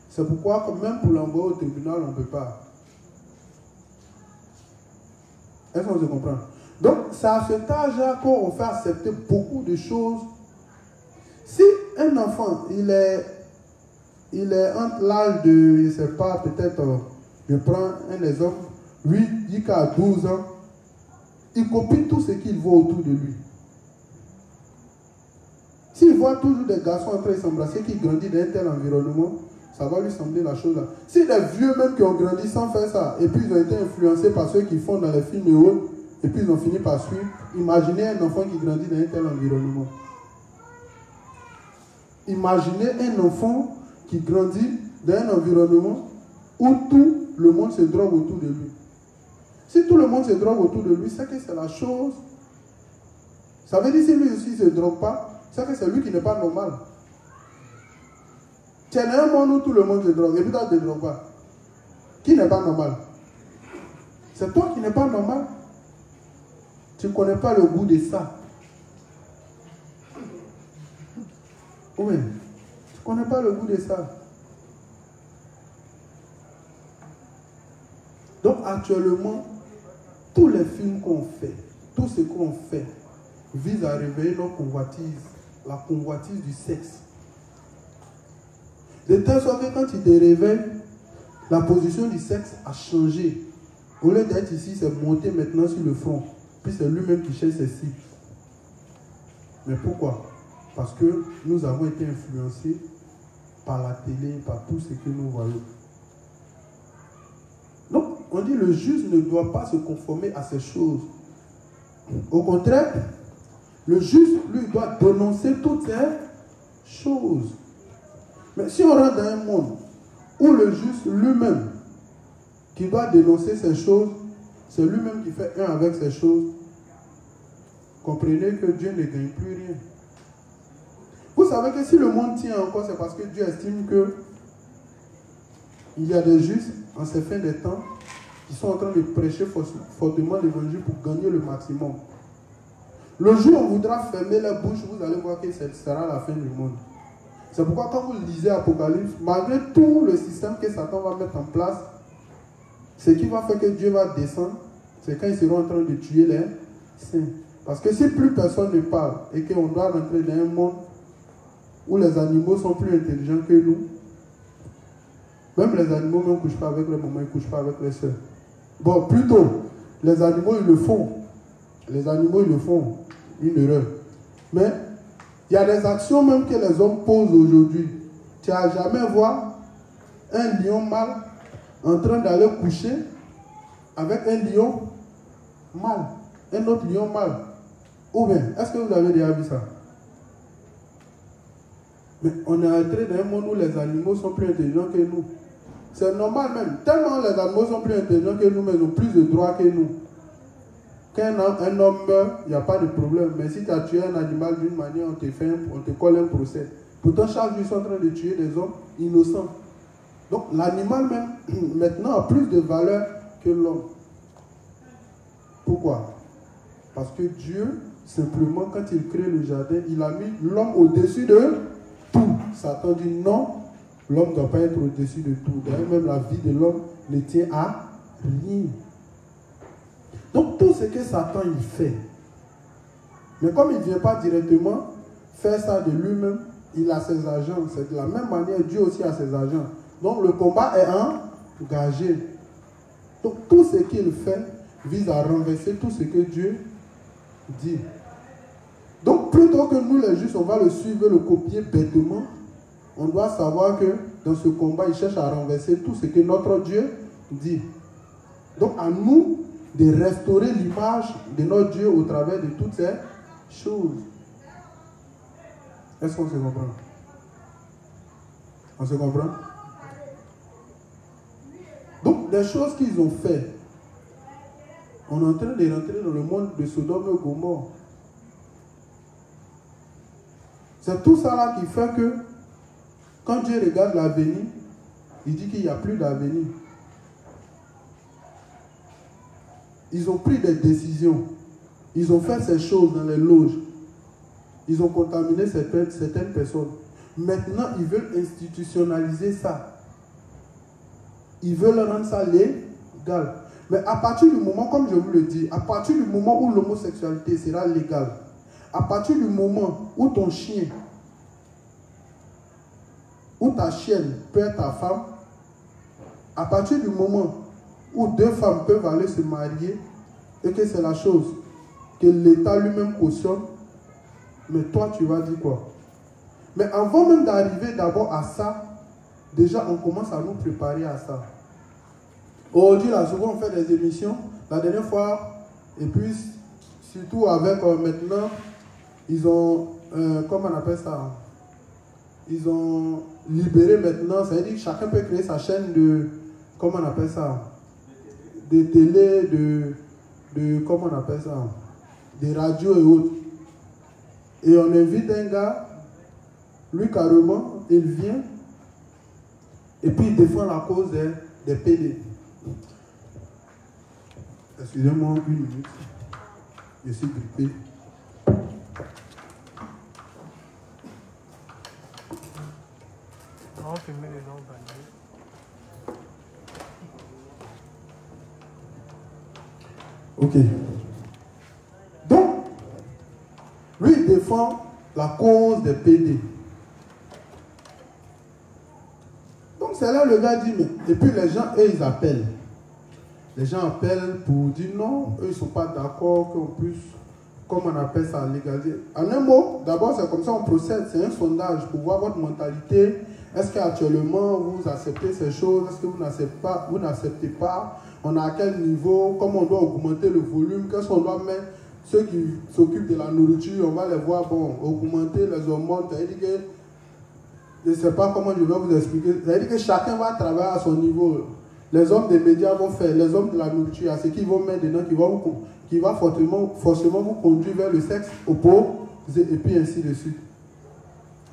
C'est pourquoi, même pour l'envoyer au tribunal, on ne peut pas. Est-ce qu'on se comprend? Donc, c'est à cet âge-là qu'on fait accepter beaucoup de choses. Si un enfant, il est entre l'âge de, je ne sais pas, peut-être, je prends un exemple, lui, il a 12 ans, il copie tout ce qu'il voit autour de lui. S'il voit toujours des garçons en train de s'embrasser qui grandissent dans un tel environnement, ça va lui sembler la chose là. Si des vieux même qui ont grandi sans faire ça, et puis ils ont été influencés par ceux qui font dans les films et autres, et puis ils ont fini par suivre, imaginez un enfant qui grandit dans un tel environnement. Imaginez un enfant qui grandit dans un environnement où tout le monde se drogue autour de lui. Si tout le monde se drogue autour de lui, c'est que c'est la chose. Ça veut dire si lui aussi ne se drogue pas, c'est que c'est lui qui n'est pas normal. Tu es dans un monde où tout le monde se drogue et puis toi tu ne te drogues pas. Qui n'est pas normal? C'est toi qui n'es pas normal. Tu ne connais pas le goût de ça. Oui, tu ne connais pas le goût de ça. Donc actuellement, tous les films qu'on fait, tout ce qu'on fait, vise à réveiller nos convoitises, la convoitise du sexe. De telle sorte que quand tu te réveilles, la position du sexe a changé. Au lieu d'être ici, c'est monté maintenant sur le front. Puis c'est lui-même qui cherche ses cibles. Mais pourquoi? Parce que nous avons été influencés par la télé, par tout ce que nous voyons. Donc, on dit le juste ne doit pas se conformer à ces choses. Au contraire, le juste, lui, doit dénoncer toutes ces choses. Mais si on rentre dans un monde où le juste lui-même, qui doit dénoncer ces choses, c'est lui-même qui fait un avec ces choses, comprenez que Dieu ne gagne plus rien. Vous savez que si le monde tient encore, c'est parce que Dieu estime que il y a des justes en ces fins des temps qui sont en train de prêcher fortement l'évangile pour gagner le maximum. Le jour où on voudra fermer la bouche, vous allez voir que ce sera la fin du monde. C'est pourquoi quand vous lisez Apocalypse, malgré tout le système que Satan va mettre en place, ce qui va faire que Dieu va descendre, c'est quand ils seront en train de tuer les saints. Parce que si plus personne ne parle et qu'on doit rentrer dans un monde où les animaux sont plus intelligents que nous, même les animaux ne couchent pas avec les mamans, ils ne couchent pas avec les soeurs. Bon, plutôt, les animaux, ils le font. Les animaux, ils le font. Une erreur. Mais, il y a des actions même que les hommes posent aujourd'hui. Tu n'as jamais vu un lion mâle en train d'aller coucher avec un lion mâle. Un autre lion mâle. Ou bien, est-ce que vous avez déjà vu ça? Mais on est entré dans un monde où les animaux sont plus intelligents que nous. C'est normal même. Tellement les animaux sont plus intelligents que nous, mais ils ont plus de droits que nous. Quand un homme meurt, il n'y a pas de problème. Mais si tu as tué un animal d'une manière, on te colle un procès. Pourtant, chaque jour, ils sont en train de tuer des hommes innocents. Donc, l'animal même, maintenant, a plus de valeur que l'homme. Pourquoi? Parce que Dieu, simplement, quand il crée le jardin, il a mis l'homme au-dessus de tout. Satan dit non, l'homme ne doit pas être au-dessus de tout. D'ailleurs, même la vie de l'homme ne tient à rien. Donc tout ce que Satan il fait, mais comme il ne vient pas directement faire ça de lui-même, il a ses agents. C'est de la même manière, Dieu aussi a ses agents. Donc le combat est engagé. Donc tout ce qu'il fait vise à renverser tout ce que Dieu dit. Donc plutôt que nous les justes, on va le suivre, le copier bêtement, on doit savoir que dans ce combat, il cherche à renverser tout ce que notre Dieu dit. Donc à nous de restaurer l'image de notre Dieu au travers de toutes ces choses. Est-ce qu'on se comprend? On se comprend? Donc des choses qu'ils ont fait, on est en train de rentrer dans le monde de Sodome et Gomorrhe. C'est tout ça là qui fait que quand Dieu regarde l'avenir, il dit qu'il n'y a plus d'avenir. Ils ont pris des décisions. Ils ont fait ces choses dans les loges. Ils ont contaminé certaines personnes. Maintenant, ils veulent institutionnaliser ça. Ils veulent rendre ça légal. Mais à partir du moment, comme je vous le dis, à partir du moment où l'homosexualité sera légale, à partir du moment où ton chien ou ta chienne peut être ta femme, à partir du moment où deux femmes peuvent aller se marier et que c'est la chose que l'État lui-même cautionne, mais toi tu vas dire quoi? Mais avant même d'arriver d'abord à ça, déjà on commence à nous préparer à ça. Aujourd'hui, là, souvent on fait des émissions. La dernière fois, et puis surtout avec maintenant, ils ont, comment on appelle ça? Ils ont libéré maintenant, ça veut dire que chacun peut créer sa chaîne de, comment on appelle ça? De télé, de comment on appelle ça? Des radios et autres. Et on invite un gars, lui carrément, il vient, et puis il défend la cause des PD. Excusez-moi une minute. Je suis grippé. On peut mettre les gens dans Ok. Donc, lui, il défend la cause des PD. Donc, c'est là le gars dit, mais... Et puis les gens, eux, ils appellent. Les gens appellent pour dire non, eux, ils ne sont pas d'accord qu'on puisse, comme on appelle ça, légaliser. En un mot, d'abord, c'est comme ça on procède. C'est un sondage pour voir votre mentalité. Est-ce qu'actuellement, vous acceptez ces choses? Est-ce que vous n'acceptez pas? On a à quel niveau? Comment on doit augmenter le volume? Qu'est-ce qu'on doit mettre? Ceux qui s'occupent de la nourriture, on va les voir, bon, augmenter les hormones. C'est-à-dire que, je ne sais pas comment je vais vous expliquer. C'est-à-dire que chacun va travailler à son niveau. Les hommes des médias vont faire, les hommes de la nourriture, c'est qu'ils vont mettre dedans, qui va forcément vous conduire vers le sexe opposé, et puis ainsi de suite.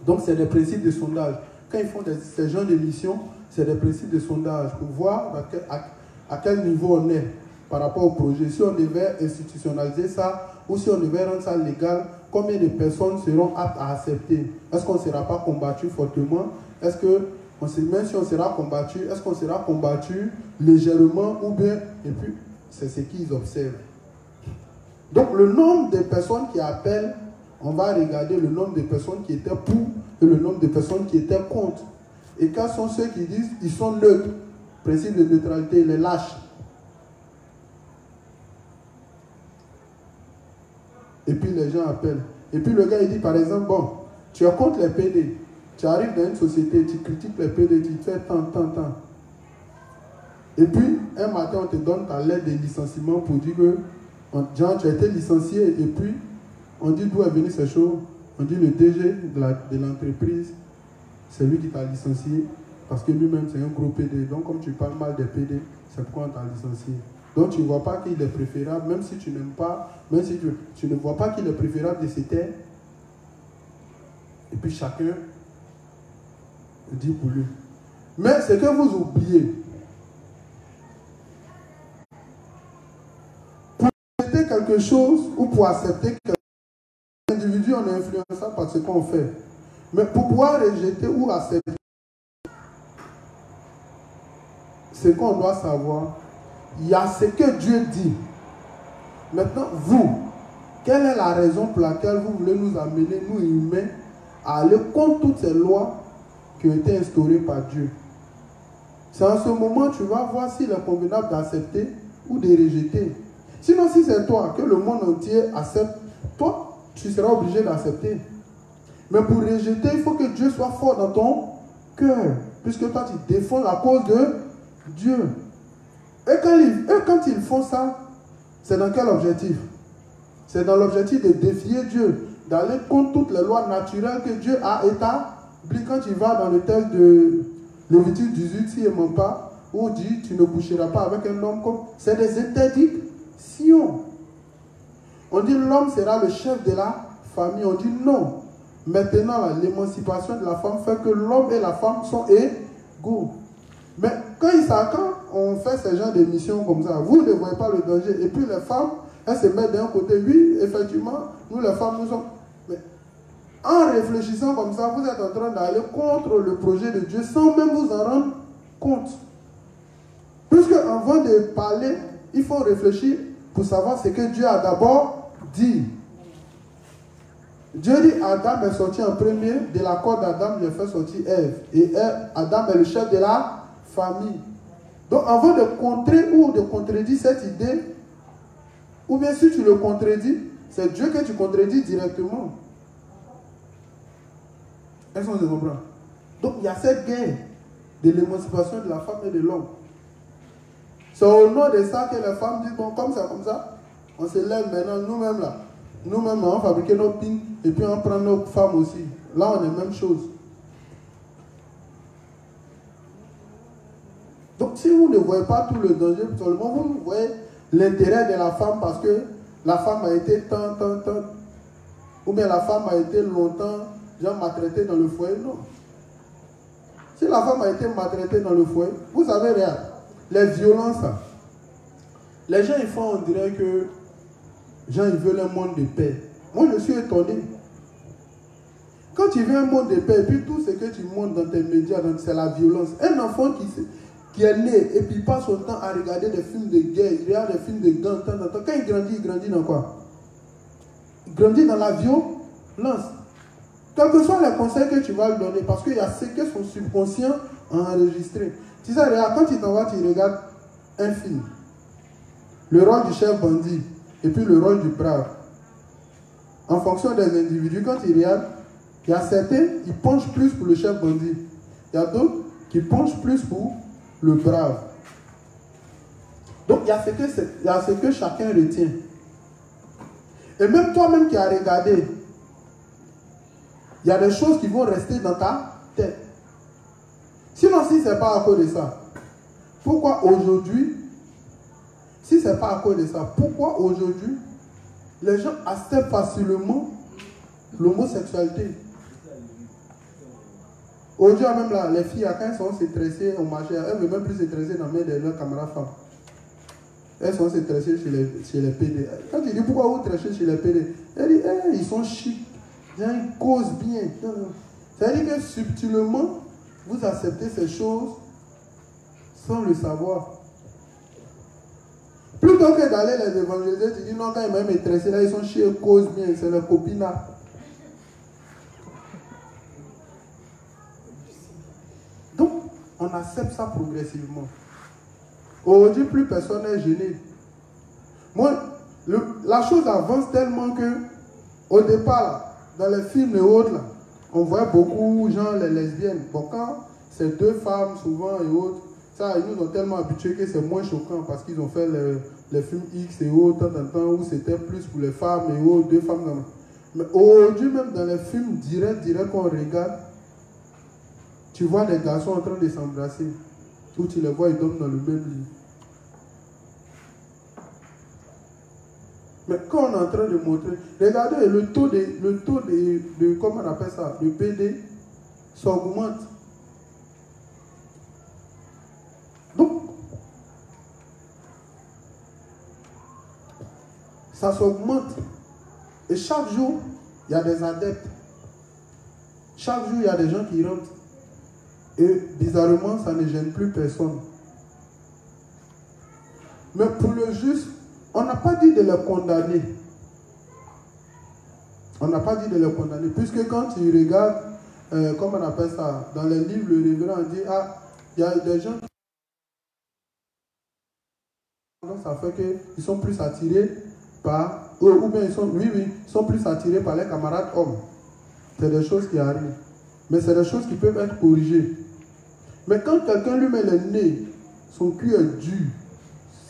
Donc, c'est des principes de sondage. Quand ils font ces genres d'émissions, c'est des principes de sondage pour voir à quel niveau on est par rapport au projet. Si on devait institutionnaliser ça ou si on devait rendre ça légal, combien de personnes seront aptes à accepter? Est-ce qu'on ne sera pas combattu fortement? Est-ce que, même si on sera combattu, est-ce qu'on sera combattu légèrement ou bien? Et puis, c'est ce qu'ils observent. Donc, le nombre de personnes qui appellent, on va regarder le nombre de personnes qui étaient pour et le nombre de personnes qui étaient contre. Et quels sont ceux qui disent ils sont neutres? Principe de neutralité, les lâches. Et puis les gens appellent. Et puis le gars il dit par exemple, bon, tu es contre les PD. Tu arrives dans une société, tu critiques les PD, tu fais tant. Et puis, un matin, on te donne ta lettre de licenciement pour dire que genre, tu as été licencié et puis on dit d'où est venu ces choses. On dit le DG de l'entreprise, c'est lui qui t'a licencié parce que lui-même c'est un gros PD. Donc comme tu parles mal des PD, c'est pourquoi on t'a licencié. Donc tu ne vois pas qu'il est préférable, même si tu n'aimes pas, même si tu ne vois pas qu'il est préférable de se taire. Et puis chacun dit pour lui. Mais ce que vous oubliez, pour accepter quelque chose ou pour accepter quelque chose, l'individu on est influençable par ce qu'on fait. Mais pour pouvoir rejeter ou accepter, ce qu'on doit savoir, il y a ce que Dieu dit. Maintenant, vous, quelle est la raison pour laquelle vous voulez nous amener, nous humains, à aller contre toutes ces lois qui ont été instaurées par Dieu? C'est en ce moment que tu vas voir s'il est convenable d'accepter ou de rejeter. Sinon, si c'est toi que le monde entier accepte, toi, tu seras obligé d'accepter. Mais pour rejeter, il faut que Dieu soit fort dans ton cœur, puisque toi, tu défends la cause de Dieu. Et quand ils font ça, c'est dans quel objectif? C'est dans l'objectif de défier Dieu, d'aller contre toutes les lois naturelles que Dieu a établies. Quand tu vas dans le texte de Lévitique 18, si je ne mens pas, où dit tu ne coucheras pas avec un homme comme. C'est des interdictions. On dit l'homme sera le chef de la famille. On dit non. Maintenant, l'émancipation de la femme fait que l'homme et la femme sont égaux. Mais quand on fait ce genre d'émissions comme ça, vous ne voyez pas le danger. Et puis les femmes, elles se mettent d'un côté. Oui, effectivement, nous les femmes, nous sommes... Mais en réfléchissant comme ça, vous êtes en train d'aller contre le projet de Dieu sans même vous en rendre compte. Puisque avant de parler, il faut réfléchir pour savoir ce que Dieu a d'abord dit. Dieu dit Adam est sorti en premier, de la corde d'Adam, il a fait sortir Ève. Et Adam est le chef de la famille. Donc avant de contrer ou de contredire cette idée, ou bien si tu le contredis, c'est Dieu que tu contredis directement. Est-ce qu'on se comprend? Donc il y a cette guerre de l'émancipation de la femme et de l'homme. C'est au nom de ça que les femmes disent, bon, comme ça, on se lève maintenant, nous-mêmes là. Nous-mêmes, on fabrique nos pins et puis on prend nos femmes aussi. Là, on est la même chose. Donc, si vous ne voyez pas tout le danger, seulement vous voyez l'intérêt de la femme parce que la femme a été tant, ou bien la femme a été longtemps, genre maltraitée dans le foyer, non. Si la femme a été maltraitée dans le foyer, vous savez rien. Les violences, les gens ils font, on dirait que gens ils veulent un monde de paix. Moi je suis étonné. Quand tu veux un monde de paix, et puis tout ce que tu montres dans tes médias, c'est la violence. Un enfant qui est né et puis passe son temps à regarder des films de guerre, il regarde des films de gang, quand il grandit dans quoi? Il grandit dans la violence. Quels que soient les conseils que tu vas lui donner, parce qu'il y a ce que son subconscient a enregistré. Tu sais, regarde, quand tu t'en vas, tu regardes un film. Le rôle du chef bandit et puis le rôle du brave. En fonction des individus, quand ils regardent, il y a certains qui penchent plus pour le chef bandit. Il y a d'autres qui penchent plus pour le brave. Donc il y a ce que chacun retient. Et même toi-même qui as regardé, il y a des choses qui vont rester dans ta tête. Sinon, si ce n'est pas à cause de ça, pourquoi aujourd'hui, si ce n'est pas à cause de ça, pourquoi aujourd'hui, les gens acceptent facilement l'homosexualité? Aujourd'hui, même là, les filles, quand elles sont stressées au marché, elles ne veulent même plus se stresser dans les mains de leurs camarades femmes. Elles sont stressées chez les PD. Quand tu dis pourquoi vous stressez chez les PD, elles disent, hey, ils sont chics, ils causent bien. C'est-à-dire que subtilement, vous acceptez ces choses sans le savoir. Plutôt que d'aller les évangéliser, tu dis non, quand ils m'ont stressé, là, ils sont chics, ils causent bien, c'est leur copinat. Donc, on accepte ça progressivement. Aujourd'hui, plus personne n'est gêné. Moi, la chose avance tellement que, au départ, dans les films et autres, là, on voit beaucoup de gens, les lesbiennes. Bon, quand c'est deux femmes, souvent et autres, ça, ils nous ont tellement habitués que c'est moins choquant parce qu'ils ont fait les films X et autres, où c'était plus pour les femmes et autres, deux femmes. Mais aujourd'hui, même dans les films directs qu'on regarde, tu vois des garçons en train de s'embrasser. Ou tu les vois, ils dorment dans le même lit. Mais quand on est en train de montrer, regardez, le taux de comment on appelle ça, le PD, s'augmente. Donc, ça s'augmente. Et chaque jour, il y a des adeptes. Chaque jour, il y a des gens qui rentrent. Et bizarrement, ça ne gêne plus personne. Mais pour le juste, on n'a pas dit de le condamner. On n'a pas dit de le condamner. Puisque quand tu regardes, comment on appelle ça, dans les livres, le révérend dit, ah, il y a des gens qui... Ça fait qu'ils sont plus attirés par... Ou bien ils sont plus attirés par les camarades hommes. C'est des choses qui arrivent. Mais c'est des choses qui peuvent être corrigées. Mais quand quelqu'un lui-même est né, son cul est dur,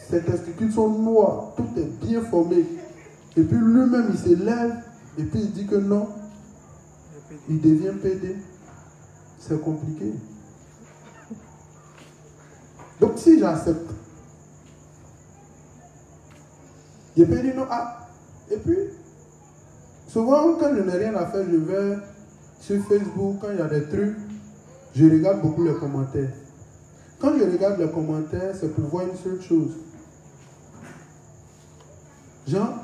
ses testicules sont noirs, tout est bien formé. Et puis lui-même, il s'élève et puis il dit que non, il devient pédé. C'est compliqué. Donc si j'accepte, je peux dire non, ah, et puis, souvent quand je n'ai rien à faire, je vais sur Facebook, quand il y a des trucs, je regarde beaucoup les commentaires. Quand je regarde les commentaires, c'est pour voir une seule chose. Genre,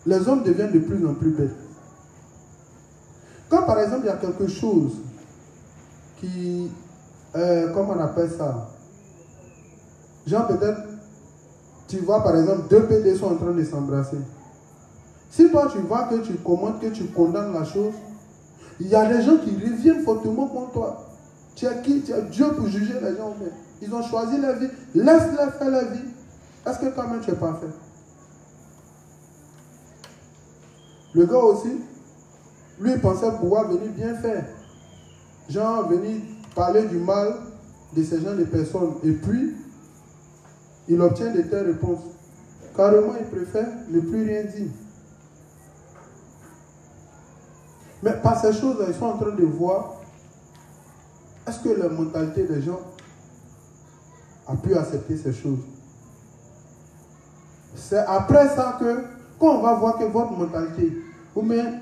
les hommes deviennent de plus en plus bêtes. Quand par exemple il y a quelque chose qui, comment on appelle ça? Genre peut-être, tu vois par exemple, deux PD sont en train de s'embrasser. Si toi tu vois que tu commentes, que tu condamnes la chose, il y a des gens qui reviennent fortement contre toi. Tu es qui? Tu es Dieu pour juger les gens. Ils ont choisi leur vie. Laisse-les faire leur vie. Est-ce que toi-même tu n'es pas fait? Le gars aussi, lui il pensait pouvoir venir bien faire. Genre venir parler du mal de ces gens de personnes. Et puis, il obtient de telles réponses. Carrément, il préfère ne plus rien dire. Mais par ces choses-là, ils sont en train de voir est-ce que la mentalité des gens a pu accepter ces choses. C'est après ça que, quand on va voir que votre mentalité, ou bien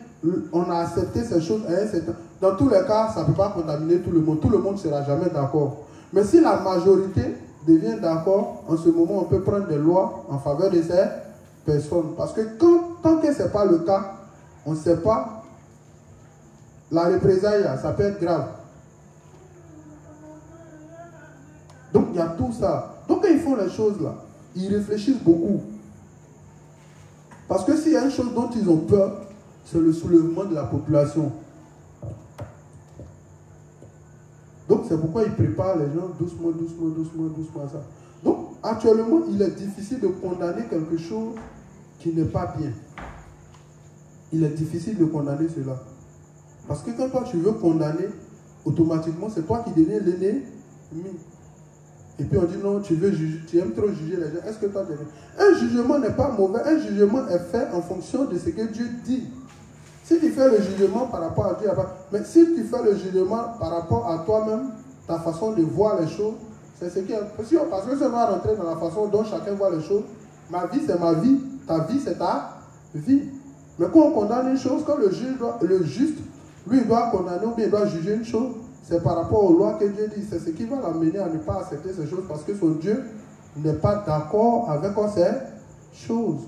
on a accepté ces choses à un certain... Dans tous les cas, ça ne peut pas contaminer tout le monde. Tout le monde ne sera jamais d'accord. Mais si la majorité devient d'accord, en ce moment, on peut prendre des lois en faveur de ces personnes. Parce que tant que ce n'est pas le cas, on ne sait pas, la représailles, ça peut être grave. Donc, il y a tout ça. Donc, quand ils font les choses là, ils réfléchissent beaucoup. Parce que s'il y a une chose dont ils ont peur, c'est le soulèvement de la population. Donc, c'est pourquoi ils préparent les gens doucement à ça. Donc, actuellement, il est difficile de condamner quelque chose qui n'est pas bien. Il est difficile de condamner cela. Parce que quand toi, tu veux condamner, automatiquement, c'est toi qui deviens l'ennemi. Et puis on dit non, tu veux juger, tu aimes trop juger les gens. Est-ce que toi tu aimes? Un jugement n'est pas mauvais, un jugement est fait en fonction de ce que Dieu dit. Si tu fais le jugement par rapport à Dieu, mais si tu fais le jugement par rapport à toi-même, ta façon de voir les choses, c'est ce qui est. Parce que ça va rentrer dans la façon dont chacun voit les choses. Ma vie, c'est ma vie, ta vie, c'est ta vie. Mais quand on condamne une chose, quand le juste, lui, il doit condamner ou bien il doit juger une chose, c'est par rapport aux lois que Dieu dit. C'est ce qui va l'amener à ne pas accepter ces choses parce que son Dieu n'est pas d'accord avec ces choses.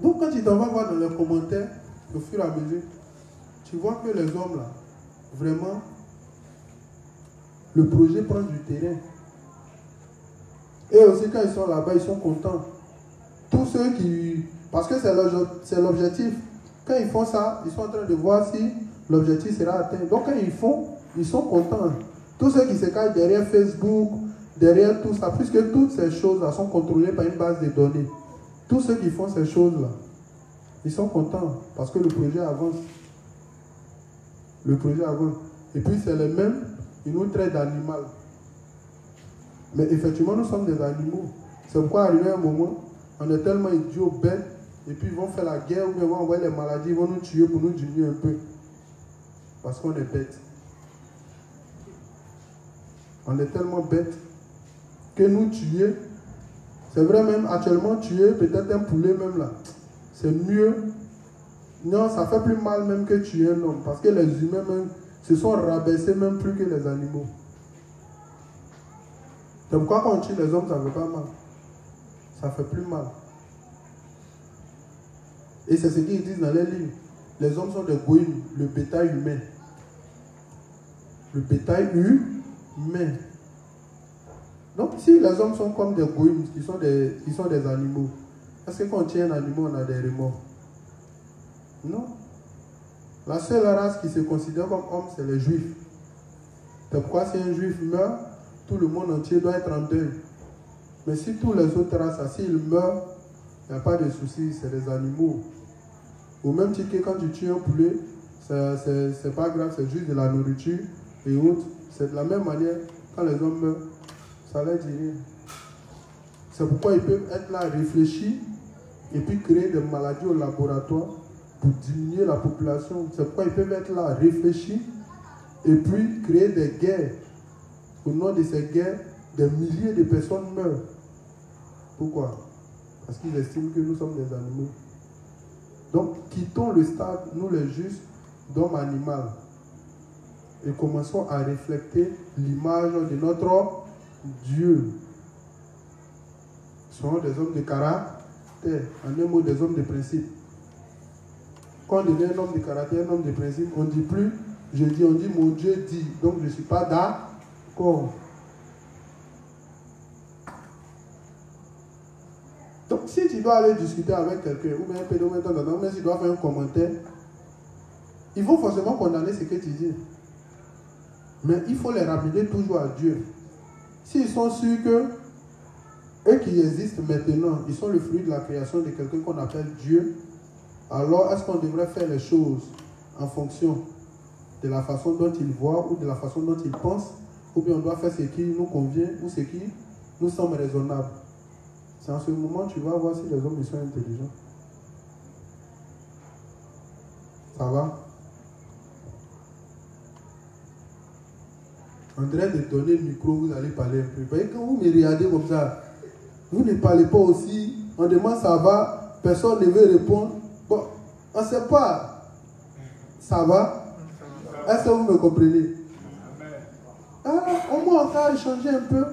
Donc quand tu t'en vas voir dans les commentaires, au fur et à mesure, tu vois que les hommes là, vraiment, le projet prend du terrain. Et aussi quand ils sont là-bas, ils sont contents. Tous ceux qui... Parce que c'est l'objectif. Quand ils font ça, ils sont en train de voir si l'objectif sera atteint. Donc quand ils font, ils sont contents. Tous ceux qui se cachent derrière Facebook, derrière tout ça, puisque toutes ces choses-là sont contrôlées par une base de données. Tous ceux qui font ces choses-là, ils sont contents parce que le projet avance. Le projet avance. Et puis c'est les mêmes, ils nous traitent d'animal. Mais effectivement, nous sommes des animaux. C'est pourquoi arrivé un moment, on est tellement idiots, bêtes, et puis ils vont faire la guerre, ou bien ils vont envoyer les maladies, ils vont nous tuer pour nous diminuer un peu. Parce qu'on est bêtes. On est tellement bêtes que nous tuer, c'est vrai même actuellement tuer peut-être un poulet même là, c'est mieux. Non, ça fait plus mal même que tuer un homme, parce que les humains même se sont rabaissés même plus que les animaux. C'est pourquoi quand on tue les hommes, ça ne fait pas mal. Ça fait plus mal. Et c'est ce qu'ils disent dans les livres. Les hommes sont des goïms, le bétail humain. Le bétail Mais, donc si les hommes sont comme des goïms, qui sont des animaux, est-ce que quand on tue un animal, on a des remords? Non. La seule race qui se considère comme homme, c'est les juifs. C'est pourquoi si un juif meurt, tout le monde entier doit être en deuil. Mais si tous les autres races, s'ils meurent, il n'y a pas de souci, c'est des animaux. Au même titre que quand tu tues un poulet, c'est pas grave, c'est juste de la nourriture et autres. C'est de la même manière, quand les hommes meurent, ça leur dit rien. C'est pourquoi ils peuvent être là, réfléchir, et puis créer des maladies au laboratoire pour diminuer la population. C'est pourquoi ils peuvent être là, réfléchir, et puis créer des guerres. Au nom de ces guerres, des milliers de personnes meurent. Pourquoi? Parce qu'ils estiment que nous sommes des animaux. Donc, quittons le stade, nous les justes, d'homme animal. Et commençons à refléter l'image de notre Dieu. Soyons des hommes de caractère, en un mot des hommes de principe. Quand on devient un homme de caractère, un homme de principe, on ne dit plus, je dis, on dit mon Dieu dit, donc je ne suis pas d'accord. Donc si tu dois aller discuter avec quelqu'un, ou bien un pédophile, même si tu dois faire un commentaire, ils vont forcément condamner ce que tu dis. Mais il faut les ramener toujours à Dieu. S'ils sont sûrs que eux qui existent maintenant, ils sont le fruit de la création de quelqu'un qu'on appelle Dieu, alors est-ce qu'on devrait faire les choses en fonction de la façon dont ils voient ou de la façon dont ils pensent, ou bien on doit faire ce qui nous convient ou ce qui nous semble raisonnable? C'est en ce moment que tu vas voir si les hommes ils sont intelligents. Ça va? On dirait de donner le micro, vous allez parler un peu. Vous voyez, quand vous me regardez comme ça, vous ne parlez pas aussi. On demande ça va, personne ne veut répondre. Bon, on ne sait pas. Ça va? Est-ce que vous me comprenez? Ah, au moins on va échanger un peu.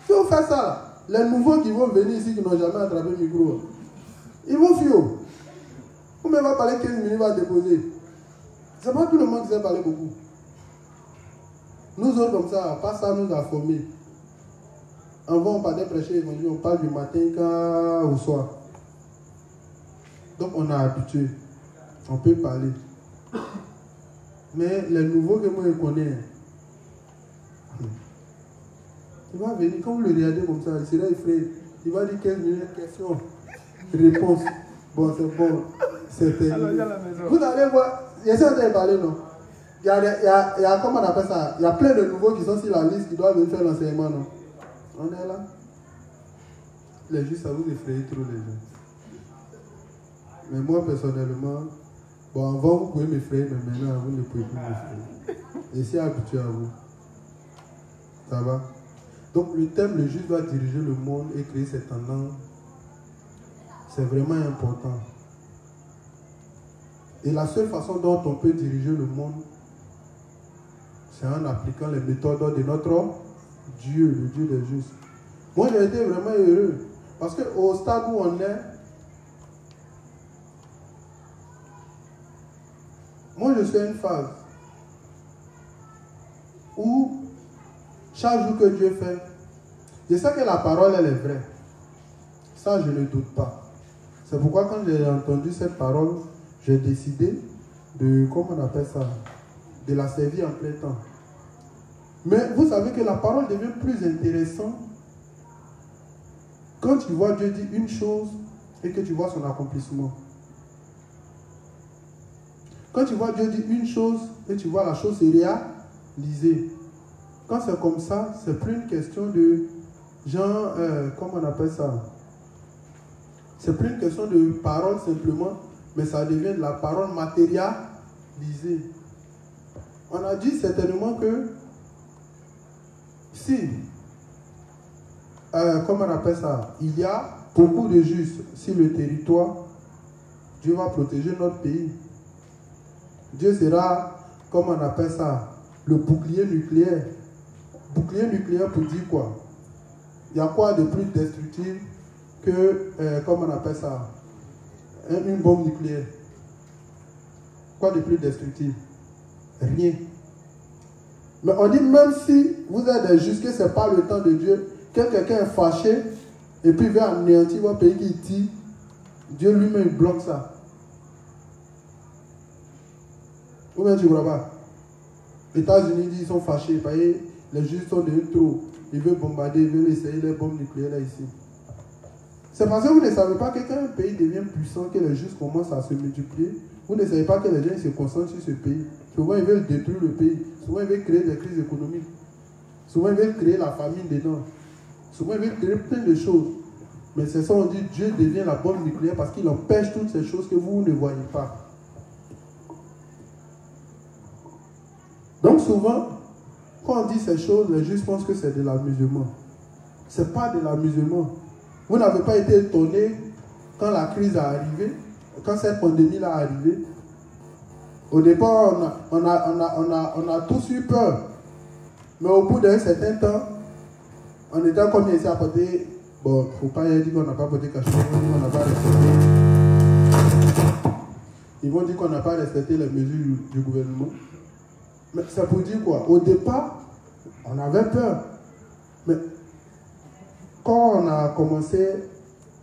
Si on fait ça, les nouveaux qui vont venir ici, qui n'ont jamais attrapé le micro, ils vont fuir. Vous me va parler 15 minutes, il va déposer. C'est pas tout le monde qui sait parler beaucoup. Nous autres, comme ça, pas ça nous a formés. En va, on partait prêcher l'évangile, on parle du matin au soir. Donc on a habitué. On peut parler. Mais les nouveaux que moi je connais, il va venir, quand vous le regardez comme ça, il sera effrayé. Il va dire 15 minutes, question, réponse. Bon, c'est bon. C'est terminé. Vous allez voir, j'essaie de parler, non? Il y a, comment on appelle ça? Il y a plein de nouveaux qui sont sur la liste qui doivent venir faire l'enseignement, non? On est là. Les juifs, ça vous effraie trop, les gens. Mais moi, personnellement, bon, avant, vous pouvez m'effrayer, mais maintenant, vous ne pouvez plus m'effrayer. Et c'est habitué à vous. Ça va? Donc, le thème, le juif doit diriger le monde et créer cette tendance. C'est vraiment important. Et la seule façon dont on peut diriger le monde, c'est en appliquant les méthodes de notre Dieu, le Dieu des justes. Moi, j'ai été vraiment heureux. Parce qu'au stade où on est, moi, je suis à une phase où chaque jour que Dieu fait, je sais que la parole, elle est vraie. Ça, je ne doute pas. C'est pourquoi quand j'ai entendu cette parole, j'ai décidé de, comment on appelle ça, de la servir en plein temps. Mais vous savez que la parole devient plus intéressante quand tu vois Dieu dire une chose et que tu vois son accomplissement. Quand tu vois Dieu dire une chose et tu vois la chose se réaliser. Quand c'est comme ça, c'est plus une question de genre, comment on appelle ça? C'est plus une question de parole simplement, mais ça devient de la parole matérialisée. On a dit certainement que si, comment on appelle ça, il y a beaucoup de justes sur le territoire, Dieu va protéger notre pays. Dieu sera, comment on appelle ça, le bouclier nucléaire. Bouclier nucléaire pour dire quoi? Il y a quoi de plus destructif que, comment on appelle ça, une bombe nucléaire? Quoi de plus destructif? Rien. Mais on dit même si vous êtes des justes, que ce n'est pas le temps de Dieu, que quelqu'un est fâché et puis il veut anéantir votre pays qui tire, Dieu lui-même bloque ça. Ou bien tu ne crois pas? Les États-Unis disent qu'ils sont fâchés, parce que les justes sont devenus trop. Ils veulent bombarder, ils veulent essayer les bombes nucléaires là ici. C'est parce que vous ne savez pas que quand un pays devient puissant, que les justes commencent à se multiplier, vous ne savez pas que les gens se concentrent sur ce pays. Souvent ils veulent détruire le pays. Souvent ils veulent créer des crises économiques. Souvent ils veulent créer la famine dedans. Souvent ils veulent créer plein de choses. Mais c'est ça, on dit Dieu devient la bombe nucléaire parce qu'il empêche toutes ces choses que vous ne voyez pas. Donc souvent, quand on dit ces choses, les justes pensent que c'est de l'amusement. Ce n'est pas de l'amusement. Vous n'avez pas été étonné quand la crise a arrivé, quand cette pandémie est arrivée. Au départ, on a tous eu peur. Mais au bout d'un certain temps, on était comme ici à porter. Bon, il ne faut pas dire qu'on n'a pas porté cachet, on n'a pas respecté. Ils vont dire qu'on n'a pas respecté les mesures du gouvernement. Mais ça pour dire quoi? Au départ, on avait peur. Mais quand on a commencé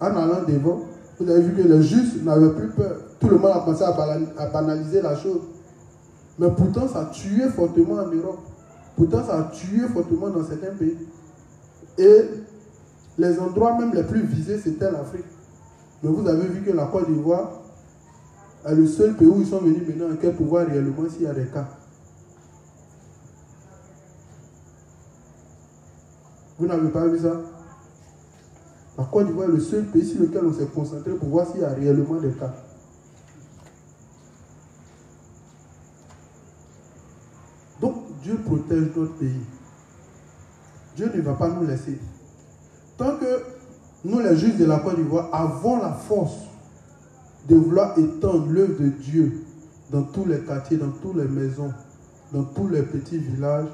en allant devant, vous avez vu que les justes n'avaient plus peur. Tout le monde a commencé à banaliser la chose. Mais pourtant, ça a tué fortement en Europe. Pourtant, ça a tué fortement dans certains pays. Et les endroits même les plus visés, c'était l'Afrique. Mais vous avez vu que la Côte d'Ivoire est le seul pays où ils sont venus maintenant enquêter pour voir réellement s'il y a des cas. Vous n'avez pas vu ça? La Côte d'Ivoire est le seul pays sur lequel on s'est concentré pour voir s'il y a réellement des cas. Donc, Dieu protège notre pays. Dieu ne va pas nous laisser. Tant que nous, les juifs de la Côte d'Ivoire, avons la force de vouloir étendre l'œuvre de Dieu dans tous les quartiers, dans toutes les maisons, dans tous les petits villages,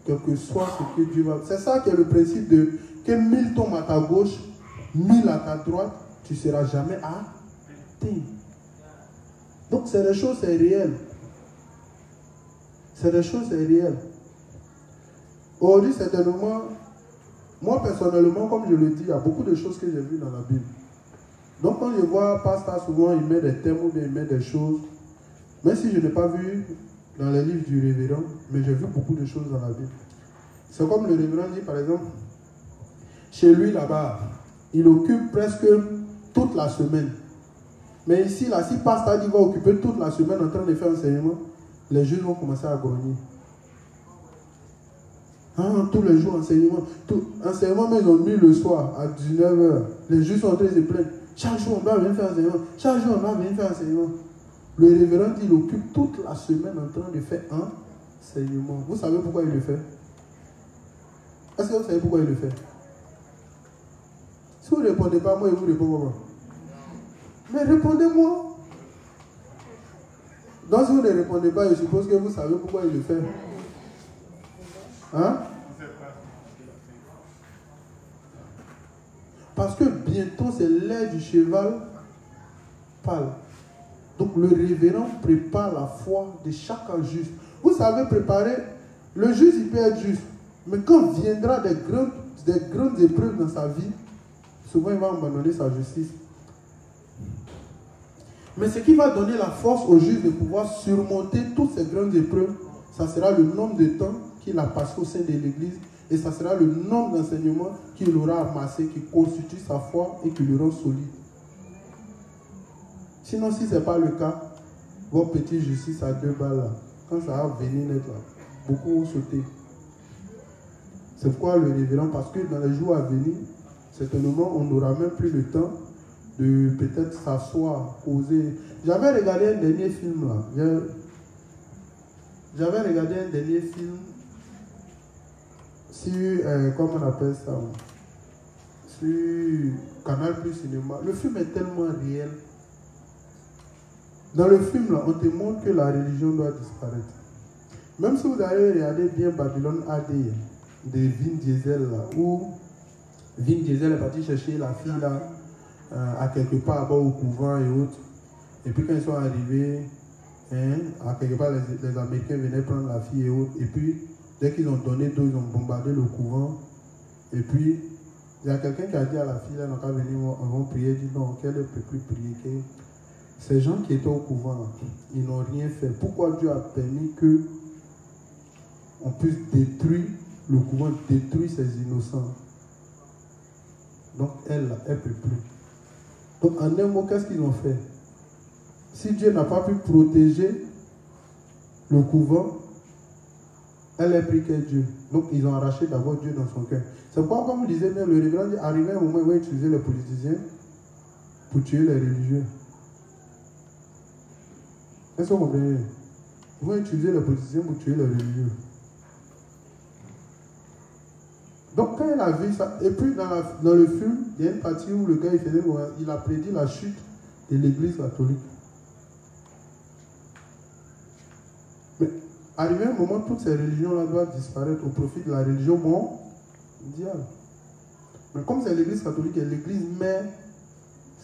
quel que soit ce que Dieu va... C'est ça qui est le principe de que 1000 tombent à ta gauche, 1000 à ta droite, tu ne seras jamais atteint. Donc c'est des choses, c'est réel. C'est des choses, c'est réel. Aujourd'hui, certainement, moi personnellement, comme je le dis, il y a beaucoup de choses que j'ai vues dans la Bible. Donc quand je vois Pasteur, souvent il met des thèmes ou bien il met des choses, même si je n'ai pas vu dans les livres du révérend, mais j'ai vu beaucoup de choses dans la Bible. C'est comme le révérend dit, par exemple, chez lui là-bas, il occupe presque toute la semaine. Mais ici, là, si Pasteur dit va occuper toute la semaine en train de faire enseignement, les juges vont commencer à grogner. Ah, tous les jours, enseignement. Enseignement, mais ils ont mis le soir à 19h. Les juges sont en train de se plaindre. Chaque jour, on va venir faire enseignement. Chaque jour, on va venir faire enseignement. Le révérend, il occupe toute la semaine en train de faire enseignement. Vous savez pourquoi il le fait? Est-ce que vous savez pourquoi il le fait? Si vous ne répondez pas, moi, je vous réponds comment? Mais répondez-moi. Donc, si vous ne répondez pas, je suppose que vous savez pourquoi il le fait. Hein? Parce que bientôt, c'est l'heure du cheval pâle. Donc, le révérend prépare la foi de chaque juste. Vous savez préparer, le juste, il peut être juste. Mais quand viendra des grandes épreuves dans sa vie, souvent, il va abandonner sa justice. Mais ce qui va donner la force au juste de pouvoir surmonter toutes ces grandes épreuves, ça sera le nombre de temps qu'il a passé au sein de l'Église et ça sera le nombre d'enseignements qu'il aura amassé, qui constitue sa foi et qui le rend solide. Sinon, si ce n'est pas le cas, votre petite justice à 2 balles, là, quand ça va venir naître, là, beaucoup vont sauter. C'est pourquoi le révérend, parce que dans les jours à venir, certainement, on n'aura même plus le temps de peut-être s'asseoir, causer. J'avais regardé un dernier film là. J'avais regardé un dernier film sur, comment on appelle ça, sur Canal Plus Cinéma. Le film est tellement réel. Dans le film là, on te montre que la religion doit disparaître. Même si vous allez regarder bien Babylone AD de Vin Diesel là, où Vin Diesel est parti chercher la fille là, à quelque part au couvent et autres. Et puis quand ils sont arrivés, à quelque part, les Américains venaient prendre la fille et autres. Et puis, Dès qu'ils ont donné d'eau, ils ont bombardé le couvent. Et puis, il y a quelqu'un qui a dit à la fille, là, on va venir, on va prier. Il dit non, qu'elle ne peut plus prier. Ces gens qui étaient au couvent, ils n'ont rien fait. Pourquoi Dieu a permis que on puisse détruire le couvent, détruire ces innocents? Donc, elle ne peut plus. Donc, en un mot, qu'est-ce qu'ils ont fait? Si Dieu n'a pas pu protéger le couvent, elle a pris que Dieu. Donc, ils ont arraché d'abord Dieu dans son cœur. C'est pourquoi, comme vous disiez, le révérend dit, arrivé un moment où il va utiliser les politiciens pour tuer les religieux. Est-ce que vous comprenez? Ils vont utiliser les politiciens pour tuer les religieux. Donc, quand il a vu ça, et puis dans le film, il y a une partie où le gars il a prédit la chute de l'église catholique. Mais arrivé un moment, toutes ces religions-là doivent disparaître au profit de la religion mondiale. Mais comme c'est l'église catholique et l'église mère,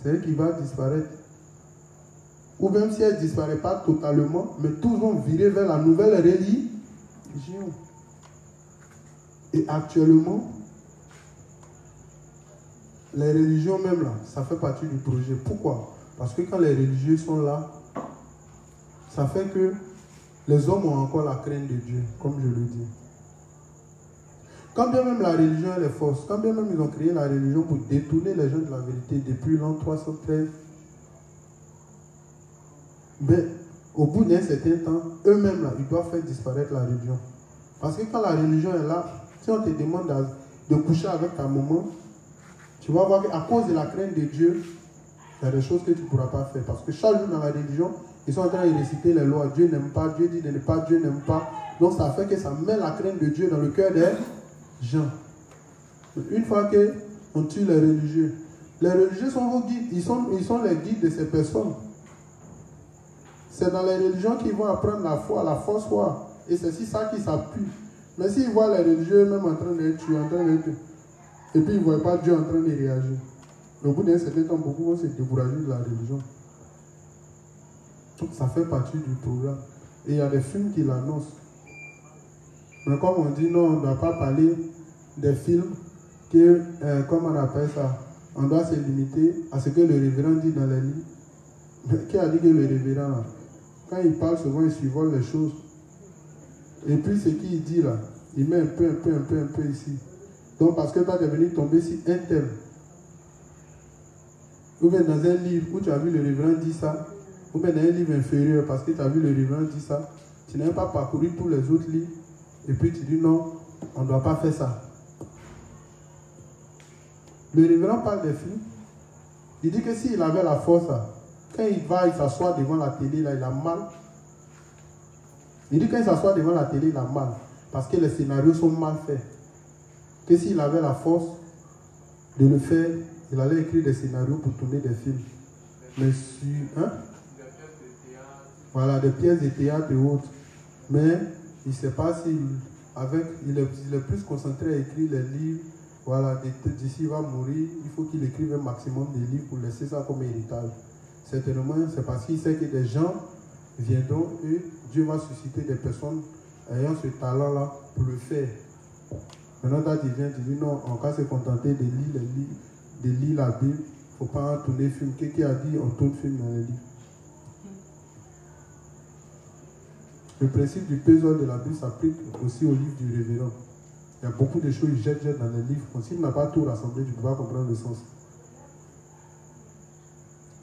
c'est elle qui va disparaître. Ou même si elle ne disparaît pas totalement, mais tous vont virer vers la nouvelle religion. Et actuellement, les religions même là, ça fait partie du projet. Pourquoi? Parce que quand les religieux sont là, ça fait que les hommes ont encore la crainte de Dieu, comme je le dis. Quand bien même la religion elle est fausse, quand bien même ils ont créé la religion pour détourner les gens de la vérité depuis l'an 313, mais au bout d'un certain temps, eux-mêmes là, ils doivent faire disparaître la religion. Parce que quand la religion est là, si on te demande de coucher avec ta maman, tu vas voir qu'à cause de la crainte de Dieu, il y a des choses que tu ne pourras pas faire. Parce que chaque jour dans la religion, ils sont en train de réciter les lois. Dieu n'aime pas, Dieu dit de ne pas, Dieu n'aime pas. Donc ça fait que ça met la crainte de Dieu dans le cœur des gens. Une fois qu'on tue les religieux sont vos guides, ils sont les guides de ces personnes. C'est dans les religions qu'ils vont apprendre la foi, la fausse foi. Et c'est sur ça qu'ils s'appuient. Mais s'ils voient les religieux même en train de tuer, et puis ils ne voient pas Dieu en train de réagir. Au bout d'un certain temps, beaucoup vont se décourager de la religion. Donc ça fait partie du programme. Et il y a des films qui l'annoncent. Mais comme on dit, non, on ne doit pas parler des films que, comme on appelle ça, on doit se limiter à ce que le révérend dit dans les livres. Mais qui a dit que le révérend, là, quand il parle, souvent il survole les choses. Et puis ce qu'il dit là, il met un peu ici. Donc parce que toi tu es venu tomber sur un thème. Ou bien dans un livre où tu as vu le révérend dire ça, ou bien dans un livre inférieur parce que tu as vu le révérend dire ça, tu n'as pas parcouru tous les autres livres, et puis tu dis non, on ne doit pas faire ça. Le révérend parle des films. Il dit que s'il avait la force, là, quand il va, il s'assoit devant la télé, là, il a mal. Il dit que quand il s'assoit devant la télé, il a mal. Parce que les scénarios sont mal faits. Que s'il avait la force de le faire, il allait écrire des scénarios pour tourner des films. Mais sur... Hein? Voilà, des pièces de théâtre et autres. Mais il ne sait pas s'il... Il est plus concentré à écrire les livres. Voilà, d'ici il va mourir, il faut qu'il écrive un maximum de livres pour laisser ça comme héritage. Certainement, c'est parce qu'il sait que des gens viendront et Dieu va susciter des personnes ayant ce talent-là pour le faire. Maintenant, quand tu viens, tu dis non, on va se contenter de lire la Bible. Il ne faut pas tourner film. Qui a dit on tourne film dans les livres? Le principe du peseur de la Bible s'applique aussi au livre du révérend. Il y a beaucoup de choses qu'il jette dans les livres. S'il n'a pas tout rassemblé, tu ne peux pas comprendre le sens.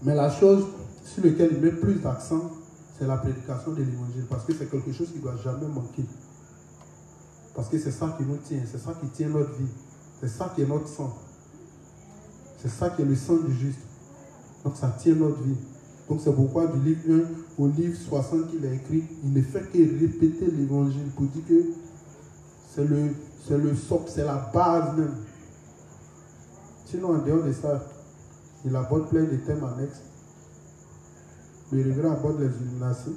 Mais la chose sur laquelle il met plus d'accent, c'est la prédication de l'évangile. Parce que c'est quelque chose qui ne doit jamais manquer. Parce que c'est ça qui nous tient. C'est ça qui tient notre vie. C'est ça qui est notre sang. C'est ça qui est le sang du juste. Donc ça tient notre vie. Donc c'est pourquoi du livre 1 au livre 60 qu'il a écrit, il ne fait que répéter l'évangile pour dire que c'est le socle, c'est la base même. Sinon, en dehors de ça, il aborde plein de thèmes annexes. Le révérend aborde les illuminations.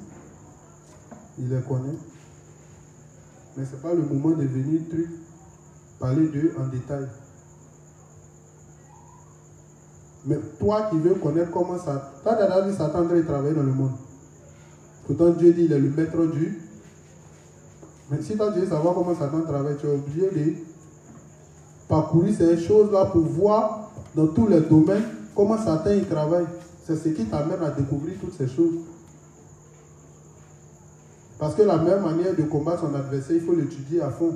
Il les connaît. Mais ce n'est pas le moment de venir parler d'eux en détail. Mais toi qui veux connaître comment ça... Toi, tu as vu Satan travailler dans le monde. Pourtant, Dieu dit qu'il est le maître Mais si toi tu veux savoir comment Satan travaille, tu es obligé de parcourir ces choses-là pour voir dans tous les domaines comment Satan il travaille. C'est ce qui t'amène à découvrir toutes ces choses. Parce que la meilleure manière de combattre son adversaire, il faut l'étudier à fond.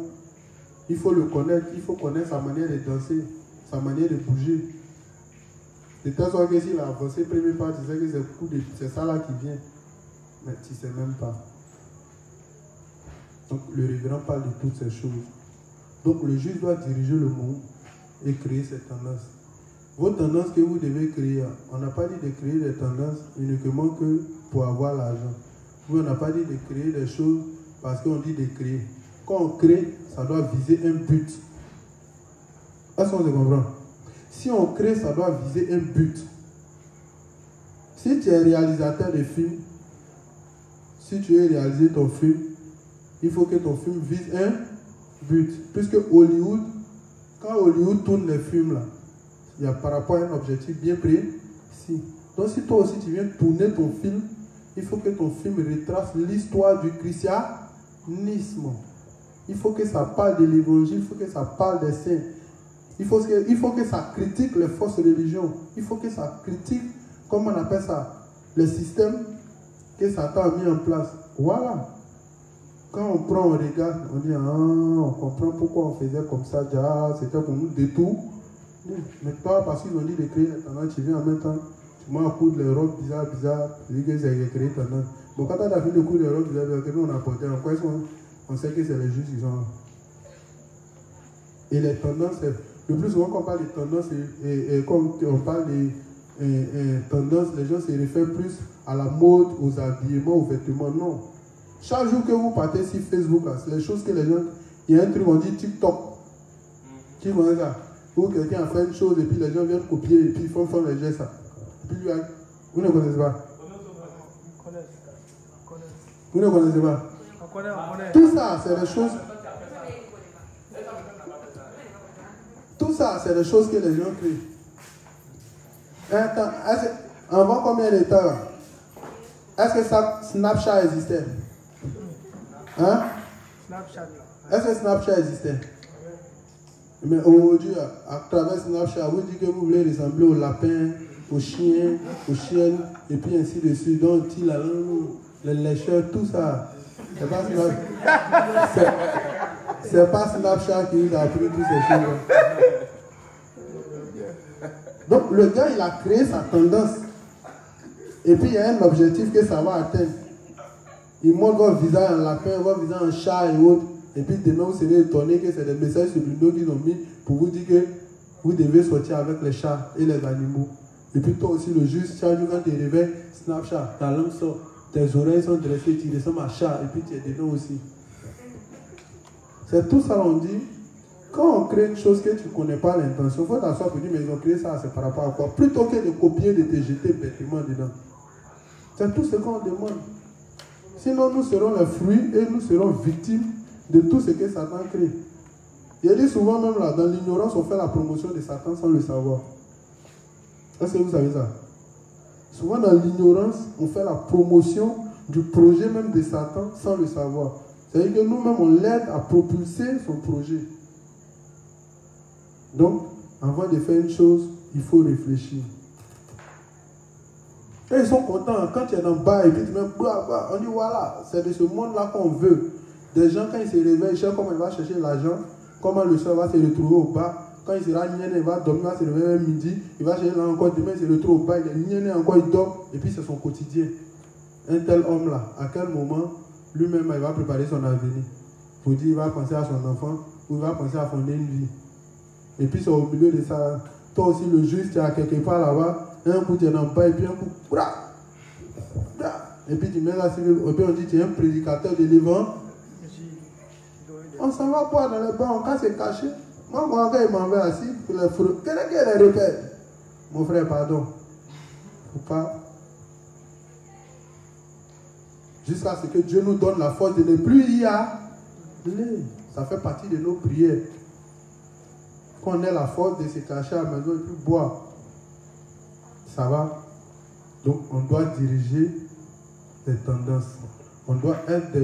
Il faut le connaître, il faut connaître sa manière de danser, sa manière de bouger. De telle sorte que s'il a avancé premier pas, tu sais que c'est ça là qui vient. Mais tu ne sais même pas. Donc le révérend parle de toutes ces choses. Donc le juge doit diriger le monde et créer ces tendances. Vos tendances que vous devez créer, on n'a pas dit de créer des tendances uniquement que pour avoir l'argent. On n'a pas dit de créer des choses parce qu'on dit de créer. Quand on crée, ça doit viser un but. Est-ce qu'on se comprend? Si on crée, ça doit viser un but. Si tu es réalisateur de films, si tu veux réaliser ton film, il faut que ton film vise un but. Puisque Hollywood, quand Hollywood tourne les films, là, il y a par rapport à un objectif bien précis. Donc si toi aussi tu viens tourner ton film, il faut que ton film retrace l'histoire du christianisme. Il faut que ça parle de l'évangile, il faut que ça parle des saints. Il faut que ça critique les fausses religions. Il faut que ça critique, comment on appelle ça, le système que Satan a mis en place. Voilà. Quand on prend, on regarde, on dit, on comprend pourquoi on faisait comme ça, c'était pour nous détourner. Mais toi, parce qu'ils ont dit de créer les tendances, tu viens en même temps, tu m'as coudre les robes bizarres, tu dis que c'est créé tendance. Donc quand tu as fini de coudre les robes bizarres, que nous on a porté, en quoi on sait que c'est les juges qui sont là. Et les tendances, le plus souvent quand on parle de tendances, et quand on parle de tendances, les gens se réfèrent plus à la mode, aux habillements, aux vêtements. Non. Chaque jour que vous partez sur Facebook, c'est les choses que les gens, il y a un truc, on dit TikTok. Qui voit ça? Ou quelqu'un a fait une chose et puis les gens viennent copier et puis ils font les gestes. Et puis lui, vous ne connaissez pas? Vous ne connaissez pas? Tout ça, c'est des choses. Tout ça, c'est des choses que les gens créent. Avant combien de temps? Est-ce que Snapchat existait? Hein? Est-ce que Snapchat existait? Mais aujourd'hui, à travers Snapchat, vous dites que vous voulez ressembler au lapin, au chien, aux chiennes, et puis ainsi de suite. Donc, les lécheurs, tout ça. C'est pas Snapchat qui nous a appris toutes ces choses. Donc, le gars, il a créé sa tendance. Et puis, il y a un objectif que ça va atteindre. Il montre votre visage en lapin, votre visage en chat et autres. Et puis demain, vous serez étonné que c'est des messages subliminaux qu'ils ont mis pour vous dire que vous devez sortir avec les chats et les animaux. Et puis toi aussi, le juge, chaque jour quand tu te réveilles, Snapchat, ta langue sort, tes oreilles sont dressées, tu ressembles à chat et puis tu es dedans aussi. C'est tout ça on dit. Quand on crée une chose que tu ne connais pas l'intention, il faut t'asseoir pour dire, mais ils ont créé ça, c'est par rapport à quoi? Plutôt que de copier, de te jeter bêtement dedans. C'est tout ce qu'on demande. Sinon, nous serons les fruits et nous serons victimes de tout ce que Satan crée. Il dit souvent même là, dans l'ignorance, on fait la promotion de Satan sans le savoir. Est-ce que vous savez ça? Souvent dans l'ignorance, on fait la promotion du projet même de Satan sans le savoir. C'est-à-dire que nous-mêmes, on l'aide à propulser son projet. Donc, avant de faire une chose, il faut réfléchir. Et ils sont contents. Quand tu es dans le bar et puis tu mets on dit voilà, c'est de ce monde-là qu'on veut. Des gens, quand ils se réveillent, ils cherchent comment il va chercher l'argent, comment le soir va se retrouver au bar. Quand il sera niainé, il va dormir, il va se réveiller midi, il va chercher là encore, demain il se retrouve au bar, il est niainé encore, il dort, et puis c'est son quotidien. Un tel homme-là, à quel moment, lui-même, il va préparer son avenir. Pour dire, il va penser à son enfant, ou il va penser à fonder une vie. Et puis c'est au milieu de ça, toi aussi le juge, tu es à quelque part là-bas, un coup tu es dans le bar, et puis un coup, et puis tu mets là, et puis on dit, tu es un prédicateur de l'évangile. On s'en va pas dans le bar, on casse se cacher. Moi, quand il m'en va assis, pour les fruits, quelqu'un qui les repère. Mon frère, pardon. Faut pas. Jusqu'à ce que Dieu nous donne la force de ne plus y aller. Ça fait partie de nos prières. Qu'on ait la force de se cacher à la maison et puis boire. Ça va. Donc, on doit diriger les tendances. On doit être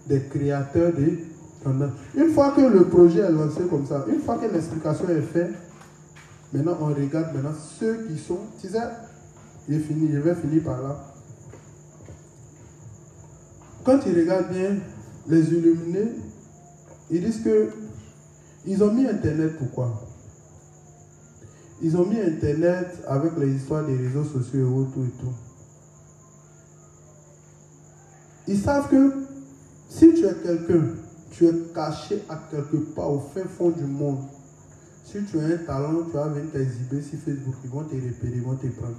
des créateurs de Une fois que le projet est lancé comme ça, une fois que l'explication est faite, maintenant on regarde maintenant ceux qui sont, tu sais, il est fini, je vais finir par là. Quand ils regardent bien, les illuminés, ils disent que ils ont mis Internet pourquoi? Ils ont mis Internet avec les histoires des réseaux sociaux et tout. Ils savent que si tu es quelqu'un, tu es caché à quelque part au fin fond du monde. Si tu as un talent, tu vas venir t'exhiber sur Facebook, ils vont te repérer, ils vont te prendre.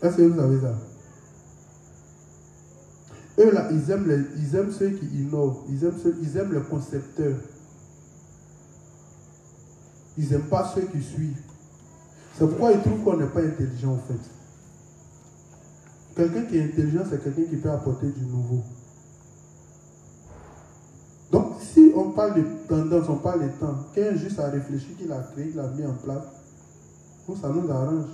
Est-ce que vous savez ça? Eux là, ils aiment ceux qui innovent, ils aiment les concepteurs. Ils n'aiment pas ceux qui suivent. C'est pourquoi ils trouvent qu'on n'est pas intelligent en fait. Quelqu'un qui est intelligent, c'est quelqu'un qui peut apporter du nouveau. Donc, si on parle de tendance, on parle de temps, quelqu'un juste à réfléchir qu'il a créé, qu'il a mis en place, nous, ça nous arrange.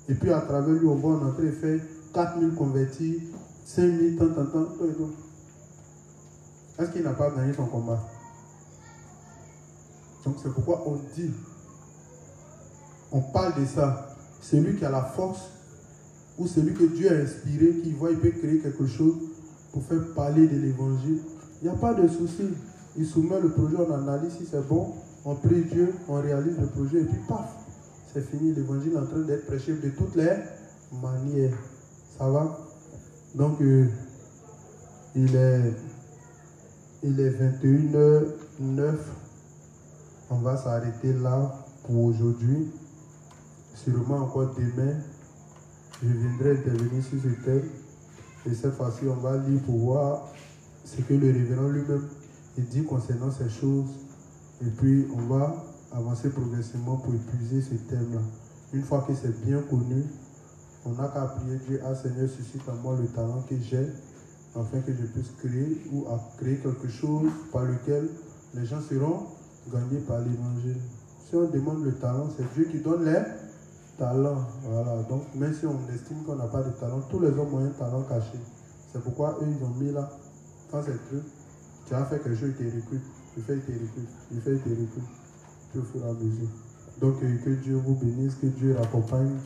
Et puis, à travers lui, on va en entrer et faire 4000 convertis, 5000, tant. Est-ce qu'il n'a pas gagné son combat? Donc, c'est pourquoi on dit, on parle de ça. Celui qui a la force, ou celui que Dieu a inspiré, qui voit, il peut créer quelque chose pour faire parler de l'évangile. Il n'y a pas de souci. Il soumet le projet, on analyse si c'est bon, on prie Dieu, on réalise le projet et puis paf, c'est fini. L'évangile est en train d'être prêché de toutes les manières. Ça va? Donc, il est 21h09. On va s'arrêter là pour aujourd'hui. Sûrement encore demain, je viendrai intervenir sur ce thème. Et cette fois-ci, on va lire pour voir ce que le révérend lui-même dit concernant ces choses. Et puis, on va avancer progressivement pour épuiser ce thème-là. Une fois que c'est bien connu, on n'a qu'à prier Dieu, ah Seigneur, suscite en moi le talent que j'ai, afin que je puisse créer ou à créer quelque chose par lequel les gens seront gagnés par l'évangile. Si on demande le talent, c'est Dieu qui donne les talents. Voilà. Donc, même si on estime qu'on n'a pas de talent, tous les hommes ont un talent caché. C'est pourquoi eux, ils ont mis là, quand c'est truc, tu as fait quelque chose, ils te recrutent. Tu fais, ils te recrutent. Tu fais, ils te recrutent. Puis au fur et à mesure. Donc, que Dieu vous bénisse, que Dieu accompagne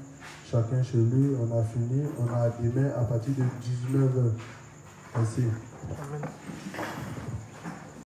chacun chez lui. On a fini. On a demain à partir de 19h. Merci. Amen.